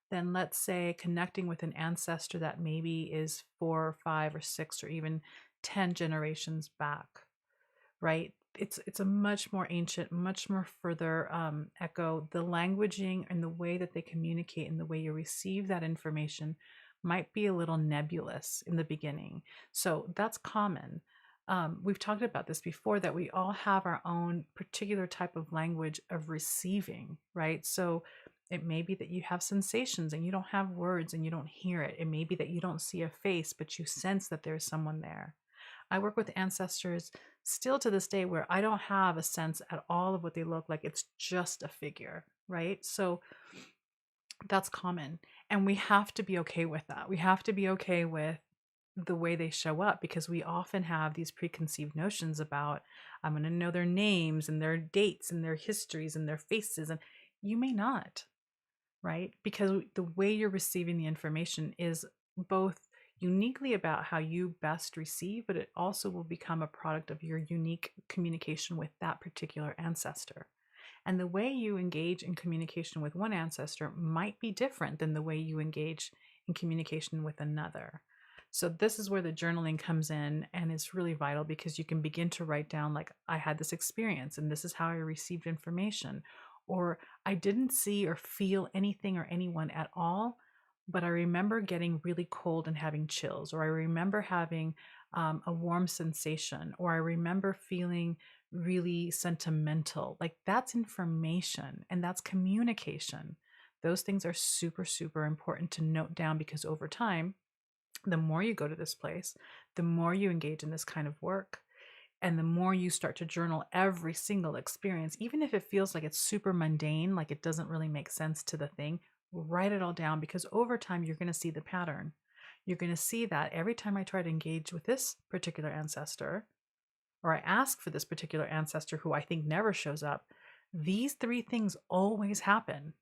than, let's say, connecting with an ancestor that maybe is 4 or 5 or 6 or even 10 generations back, right? It's a much more ancient, much more further echo. The languaging and the way that they communicate and the way you receive that information might be a little nebulous in the beginning. So that's common. We've talked about this before, that we all have our own particular type of language of receiving, right? So it may be that you have sensations and you don't have words and you don't hear it. It may be that you don't see a face, but you sense that there's someone there. I work with ancestors still to this day where I don't have a sense at all of what they look like. It's just a figure, right? So that's common. And we have to be okay with that. We have to be okay with the way they show up because we often have these preconceived notions about I'm going to know their names and their dates and their histories and their faces, and you may not, right? Because the way you're receiving the information is both uniquely about how you best receive, but it also will become a product of your unique communication with that particular ancestor. And the way you engage in communication with one ancestor might be different than the way you engage in communication with another. So, this is where the journaling comes in and is really vital because you can begin to write down, like, I had this experience and this is how I received information, or I didn't see or feel anything or anyone at all, but I remember getting really cold and having chills, or I remember having a warm sensation, or I remember feeling really sentimental. Like that's information and that's communication. Those things are super, super important to note down because over time, the more you go to this place, the more you engage in this kind of work, and the more you start to journal every single experience, even if it feels like it's super mundane, like it doesn't really make sense to the thing, write it all down because over time you're going to see the pattern. You're going to see that every time I try to engage with this particular ancestor, or I ask for this particular ancestor who I think never shows up, these three things always happen.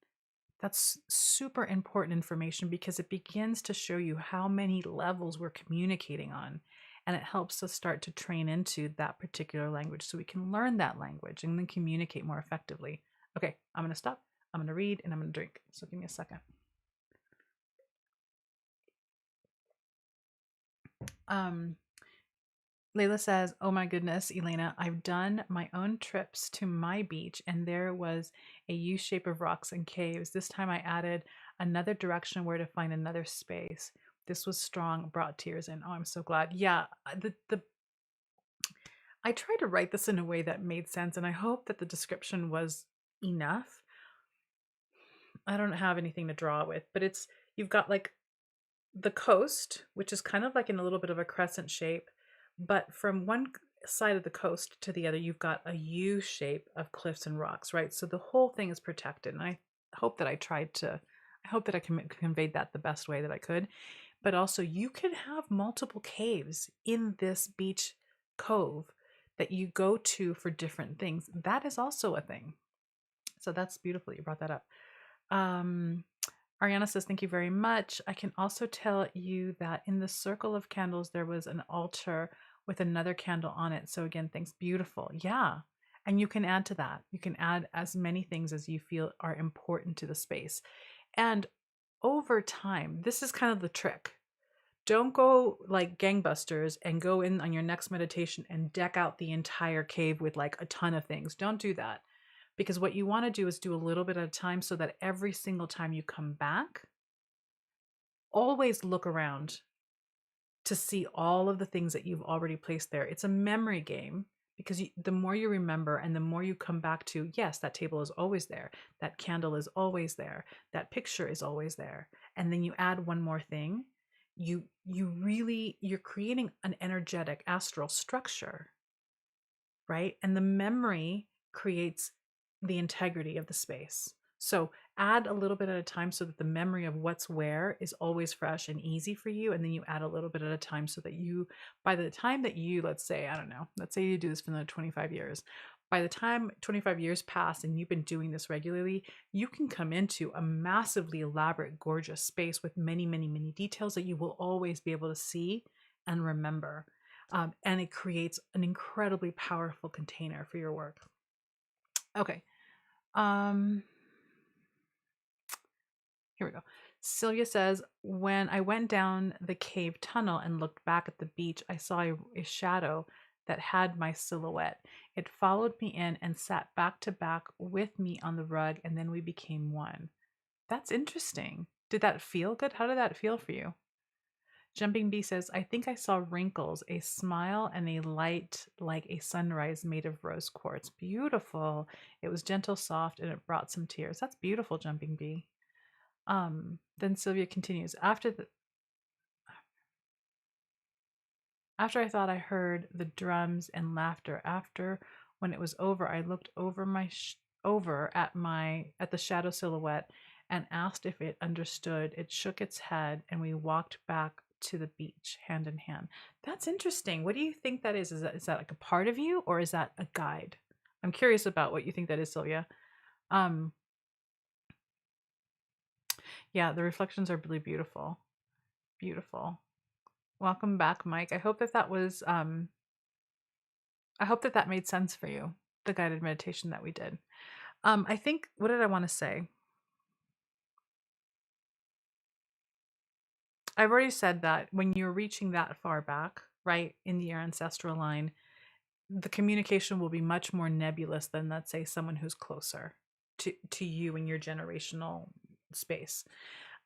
That's super important information because it begins to show you how many levels we're communicating on. And it helps us start to train into that particular language so we can learn that language and then communicate more effectively. Okay, I'm going to stop. I'm going to read and I'm going to drink. So give me a second. Layla says, oh my goodness, Elena, I've done my own trips to my beach and there was a U shape of rocks and caves. This time I added another direction where to find another space. This was strong, brought tears in. Oh, I'm so glad. Yeah, I tried to write this in a way that made sense and I hope that the description was enough. I don't have anything to draw with, but you've got like the coast, which is kind of like in a little bit of a crescent shape, but from one side of the coast to the other, you've got a U shape of cliffs and rocks, right? So the whole thing is protected. And I hope that I hope that I conveyed that the best way that I could. But also, you can have multiple caves in this beach cove that you go to for different things. That is also a thing. So that's beautiful. You brought that up. Ariana says, thank you very much. I can also tell you that in the circle of candles, there was an altar with another candle on it. So again, thanks. Beautiful. Yeah. And you can add to that. You can add as many things as you feel are important to the space. And over time, this is kind of the trick. Don't go like gangbusters and go in on your next meditation and deck out the entire cave with like a ton of things. Don't do that. Because what you want to do is do a little bit at a time so that every single time you come back, always look around to see all of the things that you've already placed there. It's a memory game because the more you remember and the more you come back to, yes, that table is always there. That candle is always there. That picture is always there. And then you add one more thing. You're creating an energetic astral structure, right? And the memory creates the integrity of the space. So add a little bit at a time so that the memory of what's where is always fresh and easy for you. And then you add a little bit at a time so that by the time that let's say, I don't know, let's say you do this for another 25 years. By the time 25 years pass and you've been doing this regularly, you can come into a massively elaborate, gorgeous space with many, many, many details that you will always be able to see and remember. And it creates an incredibly powerful container for your work. Okay. Here we go. Sylvia says, when I went down the cave tunnel and looked back at the beach, I saw a shadow that had my silhouette. It followed me in and sat back to back with me on the rug, and then we became one. That's interesting. Did that feel good? How did that feel for you? Jumping Bee says, I think I saw wrinkles, a smile, and a light like a sunrise made of rose quartz. Beautiful. It was gentle, soft, and it brought some tears. That's beautiful, Jumping Bee. Then Sylvia continues, after the After I thought I heard the drums and laughter. After, when it was over, I looked over at the shadow silhouette and asked if it understood. It shook its head, and we walked back to the beach hand in hand. That's interesting. What do you think that is? Is that like a part of you, or is that a guide? I'm curious about what you think that is, Sylvia. Um, yeah, the reflections are really beautiful. Beautiful. Welcome back, Mike. I hope that that made sense for you, the guided meditation that we did. I think, what did I want to say? I've already said that when you're reaching that far back, right, in your ancestral line, the communication will be much more nebulous than, let's say, someone who's closer to you in your generational space.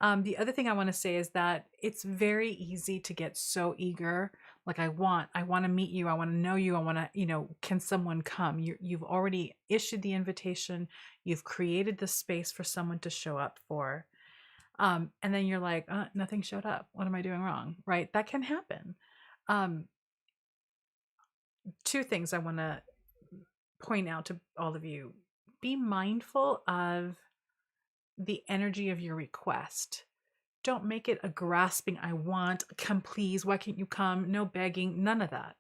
The other thing I want to say is that it's very easy to get so eager. Like, I want to meet you. I want to know you. I want to, can someone come? You've already issued the invitation. You've created the space for someone to show up for. And then you're like, nothing showed up. What am I doing wrong? Right? That can happen. Um, Two things I want to point out to all of you. Be mindful of the energy of your request. Don't make it a grasping, I want, come please, why can't you come? No begging, none of that.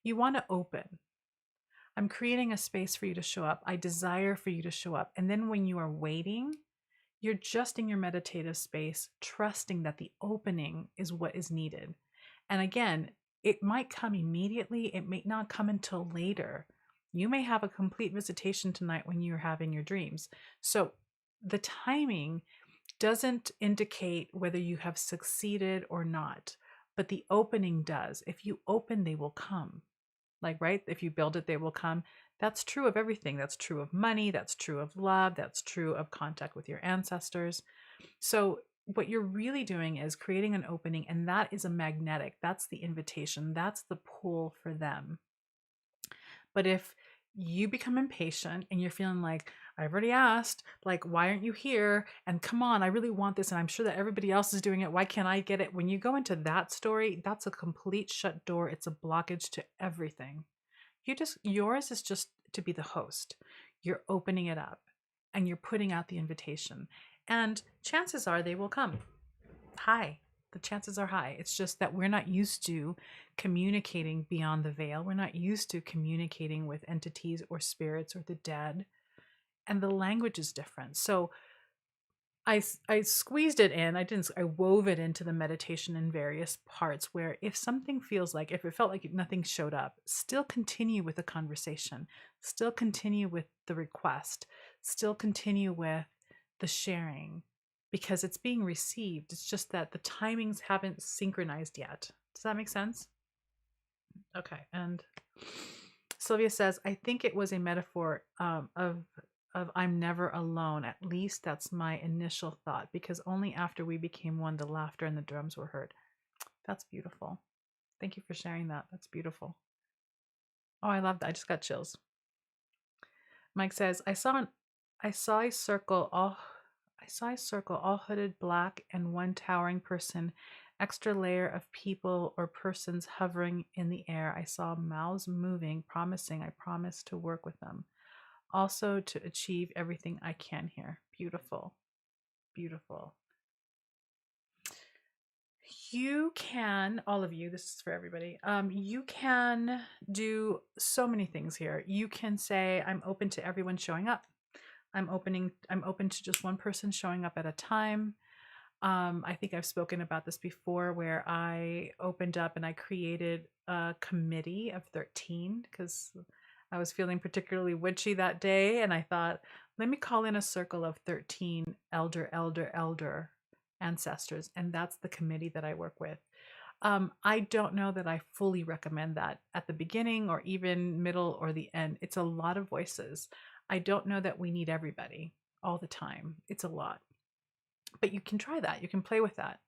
You want to open. I'm creating a space for you to show up. I desire for you to show up. And then when you are waiting, you're just in your meditative space, trusting that the opening is what is needed. And again, it might come immediately, it may not come until later. You may have a complete visitation tonight when you're having your dreams. So the timing doesn't indicate whether you have succeeded or not, but the opening does. If you open, they will come. Like, right? If you build it, they will come. That's true of everything. That's true of money. That's true of love. That's true of contact with your ancestors. So, what you're really doing is creating an opening, and that is a magnetic. That's the invitation. That's the pull for them. But if you become impatient and you're feeling like, I've already asked, like, why aren't you here? And come on, I really want this. And I'm sure that everybody else is doing it. Why can't I get it? When you go into that story, that's a complete shut door. It's a blockage to everything. Yours is just to be the host. You're opening it up and you're putting out the invitation. And chances are they will come. Hi. The chances are high. It's just that we're not used to communicating beyond the veil. We're not used to communicating with entities or spirits or the dead. And the language is different. So I squeezed it in. I wove it into the meditation in various parts where if something feels like, if it felt like nothing showed up, still continue with the conversation, still continue with the request, still continue with the sharing, because it's being received. It's just that the timings haven't synchronized yet. Does that make sense? Okay. And Sylvia says, I think it was a metaphor of I'm never alone. At least that's my initial thought, because only after we became one, the laughter and the drums were heard. That's beautiful. Thank you for sharing that. That's beautiful. Oh, I love that. I just got chills. Mike says, I saw a circle all hooded black and one towering person, extra layer of people or persons hovering in the air. I saw mouths moving, promising. I promise to work with them. Also to achieve everything I can here. Beautiful. Beautiful. You can, all of you, this is for everybody. You can do so many things here. You can say, I'm open to everyone showing up. I'm open to just one person showing up at a time. I think I've spoken about this before, where I opened up and I created a committee of 13 because I was feeling particularly witchy that day. And I thought, let me call in a circle of 13 elder ancestors. And that's the committee that I work with. I don't know that I fully recommend that at the beginning or even middle or the end. It's a lot of voices. I don't know that we need everybody all the time. It's a lot. But you can try that. You can play with that.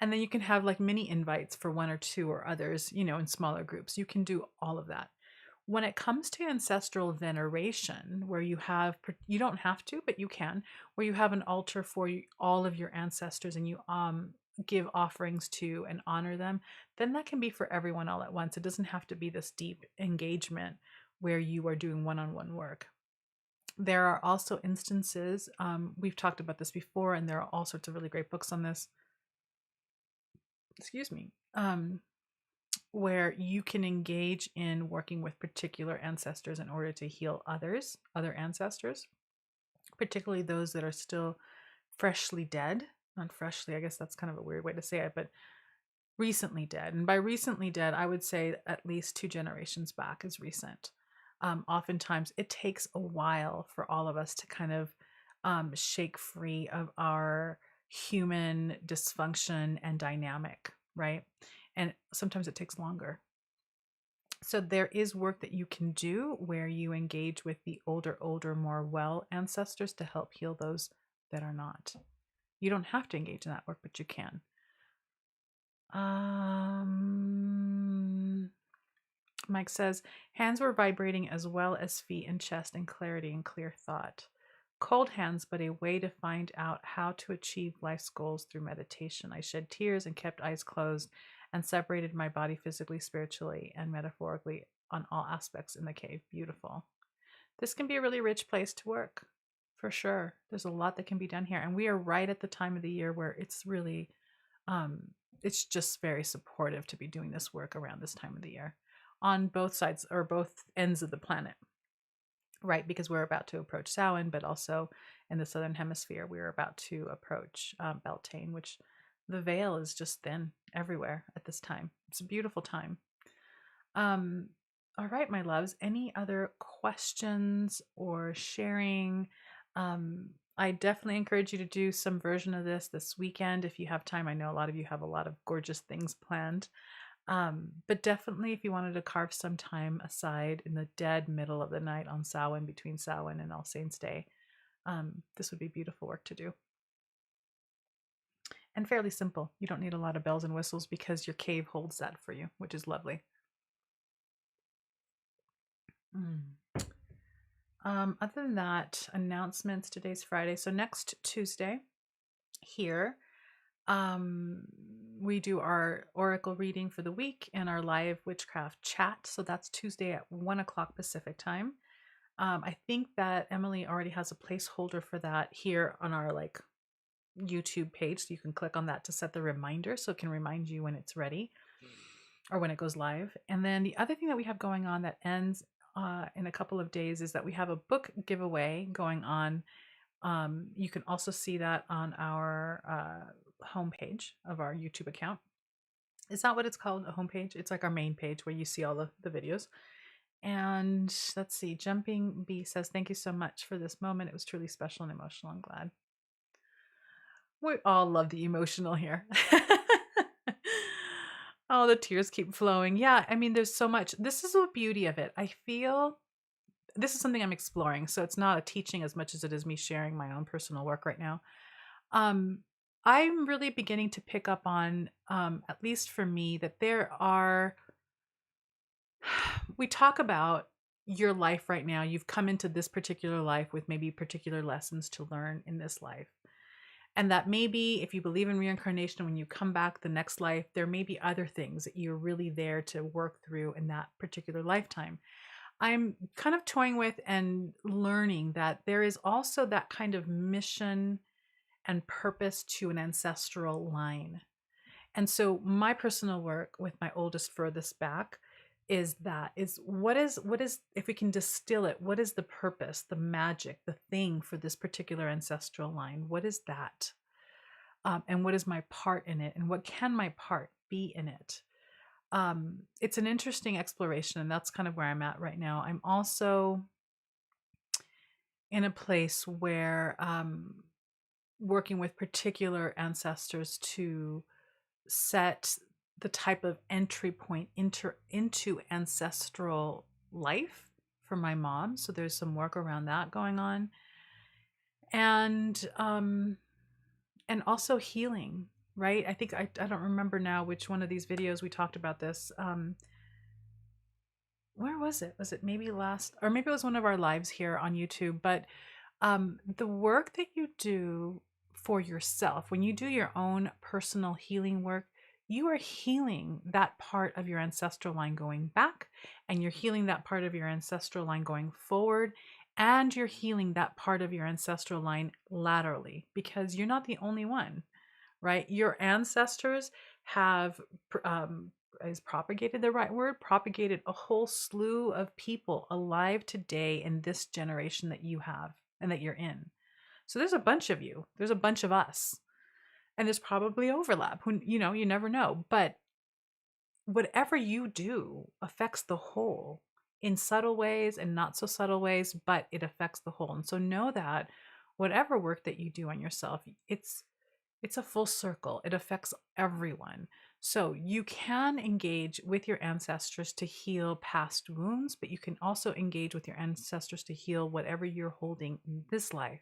And then you can have like mini invites for one or two or others, in smaller groups. You can do all of that. When it comes to ancestral veneration, where you don't have to, but you can, where you have an altar for all of your ancestors and you give offerings to and honor them, then that can be for everyone all at once. It doesn't have to be this deep engagement where you are doing one-on-one work. There are also instances, we've talked about this before, and there are all sorts of really great books on this. Excuse me. Where you can engage in working with particular ancestors in order to heal other ancestors, particularly those that are still freshly dead. Not freshly, I guess that's kind of a weird way to say it, but recently dead. And by recently dead, I would say at least 2 generations back is recent. Oftentimes, it takes a while for all of us to kind of shake free of our human dysfunction and dynamic, right? And sometimes it takes longer. So there is work that you can do where you engage with the older, more well ancestors to help heal those that are not. You don't have to engage in that work, but you can. Mike says, hands were vibrating as well as feet and chest and clarity and clear thought. Cold hands, but a way to find out how to achieve life's goals through meditation. I shed tears and kept eyes closed and separated my body physically, spiritually, and metaphorically on all aspects in the cave. Beautiful. This can be a really rich place to work, for sure. There's a lot that can be done here. And we are right at the time of the year where it's really, it's just very supportive to be doing this work around this time of the year on both sides or both ends of the planet, right? Because we're about to approach Samhain, but also in the Southern Hemisphere, we're about to approach Beltane, which the veil is just thin everywhere at this time. It's a beautiful time. All right, my loves, any other questions or sharing? I definitely encourage you to do some version of this weekend if you have time. I know a lot of you have a lot of gorgeous things planned. But definitely if you wanted to carve some time aside in the dead middle of the night on Samhain, between Samhain and All Saints Day, this would be beautiful work to do. And fairly simple. You don't need a lot of bells and whistles because your cave holds that for you, which is lovely. Other than that, announcements. Today's Friday. So next Tuesday here, we do our oracle reading for the week and our live witchcraft chat. So that's Tuesday at 1:00 Pacific time. I think that Emily already has a placeholder for that here on our YouTube page. So you can click on that to set the reminder so it can remind you when it's ready or when it goes live. And then the other thing that we have going on that ends in a couple of days is that we have a book giveaway going on. You can also see that on our homepage of our YouTube account. Is that what it's called? A homepage? It's like our main page where you see all the videos. And let's see, Jumping Bee says, thank you so much for this moment. It was truly special and emotional. I'm glad. We all love the emotional here. Oh, the tears keep flowing. Yeah, I mean, there's so much. This is the beauty of it. I feel this is something I'm exploring. So it's not a teaching as much as it is me sharing my own personal work right now. I'm really beginning to pick up on, at least for me, that we talk about your life right now. You've come into this particular life with maybe particular lessons to learn in this life. And that maybe if you believe in reincarnation, when you come back the next life, there may be other things that you're really there to work through in that particular lifetime. I'm kind of toying with and learning that there is also that kind of mission and purpose to an ancestral line. And so my personal work with my oldest furthest back is what is if we can distill it, what is the purpose, the magic, the thing for this particular ancestral line? What is that? And what is my part in it? And what can my part be in it? It's an interesting exploration, and that's kind of where I'm at right now. I'm also in a place where working with particular ancestors to set the type of entry point into ancestral life for my mom. So there's some work around that going on. And also healing, right? I think I don't remember now which one of these videos we talked about this. Where was it? Was it maybe last, or maybe it was one of our lives here on YouTube? But the work that you do for yourself. When you do your own personal healing work, you are healing that part of your ancestral line going back, and you're healing that part of your ancestral line going forward, and you're healing that part of your ancestral line laterally, because you're not the only one, right? Your ancestors have is propagated the right word? Propagated a whole slew of people alive today in this generation that you have and that you're in. So there's a bunch of you. There's a bunch of us. And there's probably overlap. Who, you never know. But whatever you do affects the whole in subtle ways and not so subtle ways, but it affects the whole. And so know that whatever work that you do on yourself, it's a full circle. It affects everyone. So you can engage with your ancestors to heal past wounds, but you can also engage with your ancestors to heal whatever you're holding in this life.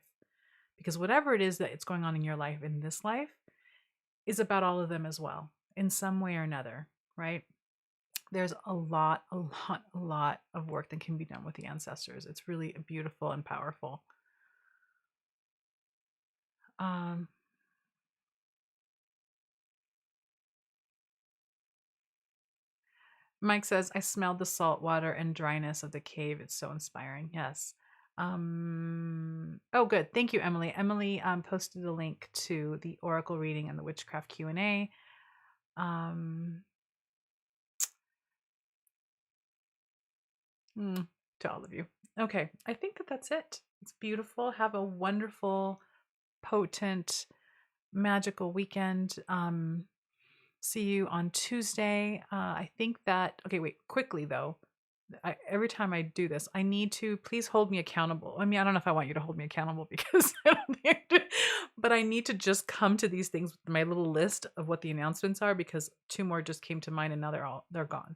Because whatever it is that it's going on in your life in this life is about all of them as well, in some way or another, right? There's a lot of work that can be done with the ancestors. It's really beautiful and powerful. Mike says, I smelled the salt water and dryness of the cave. It's so inspiring. Yes. Oh, good. Thank you, Emily. Emily posted a link to the Oracle reading and the Witchcraft Q&A. To all of you. Okay. I think that's it. It's beautiful. Have a wonderful, potent, magical weekend. See you on Tuesday. I think that, okay, wait, quickly though. Every time I do this, I need to please hold me accountable. I mean, I don't know if I want you to hold me accountable because I don't think I do, but I need to just come to these things with my little list of what the announcements are, because 2 more just came to mind and now they're gone.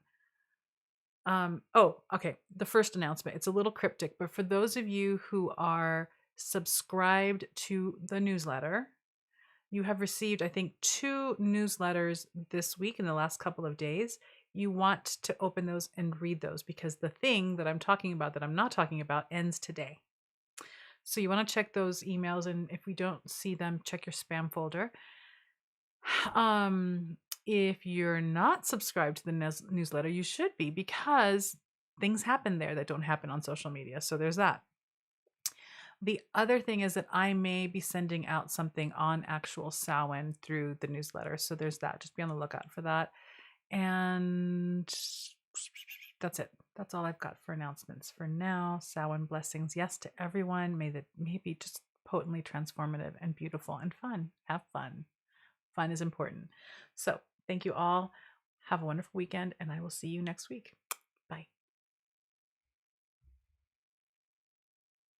Oh, okay. The first announcement, it's a little cryptic, but for those of you who are subscribed to the newsletter, you have received, I think, 2 newsletters this week in the last couple of days. You want to open those and read those, because the thing that I'm talking about that I'm not talking about ends today. So you want to check those emails, and if we don't see them, check your spam folder. If you're not subscribed to the newsletter, you should be, because things happen there that don't happen on social media. So there's that. The other thing is that I may be sending out something on actual Samhain through the newsletter. So there's that. Just be on the lookout for that. And that's it. That's all I've got for announcements for now. Samhain blessings. Yes to everyone. May be just potently transformative and beautiful and fun. Have fun. Fun is important. So thank you all. Have a wonderful weekend, and I will see you next week.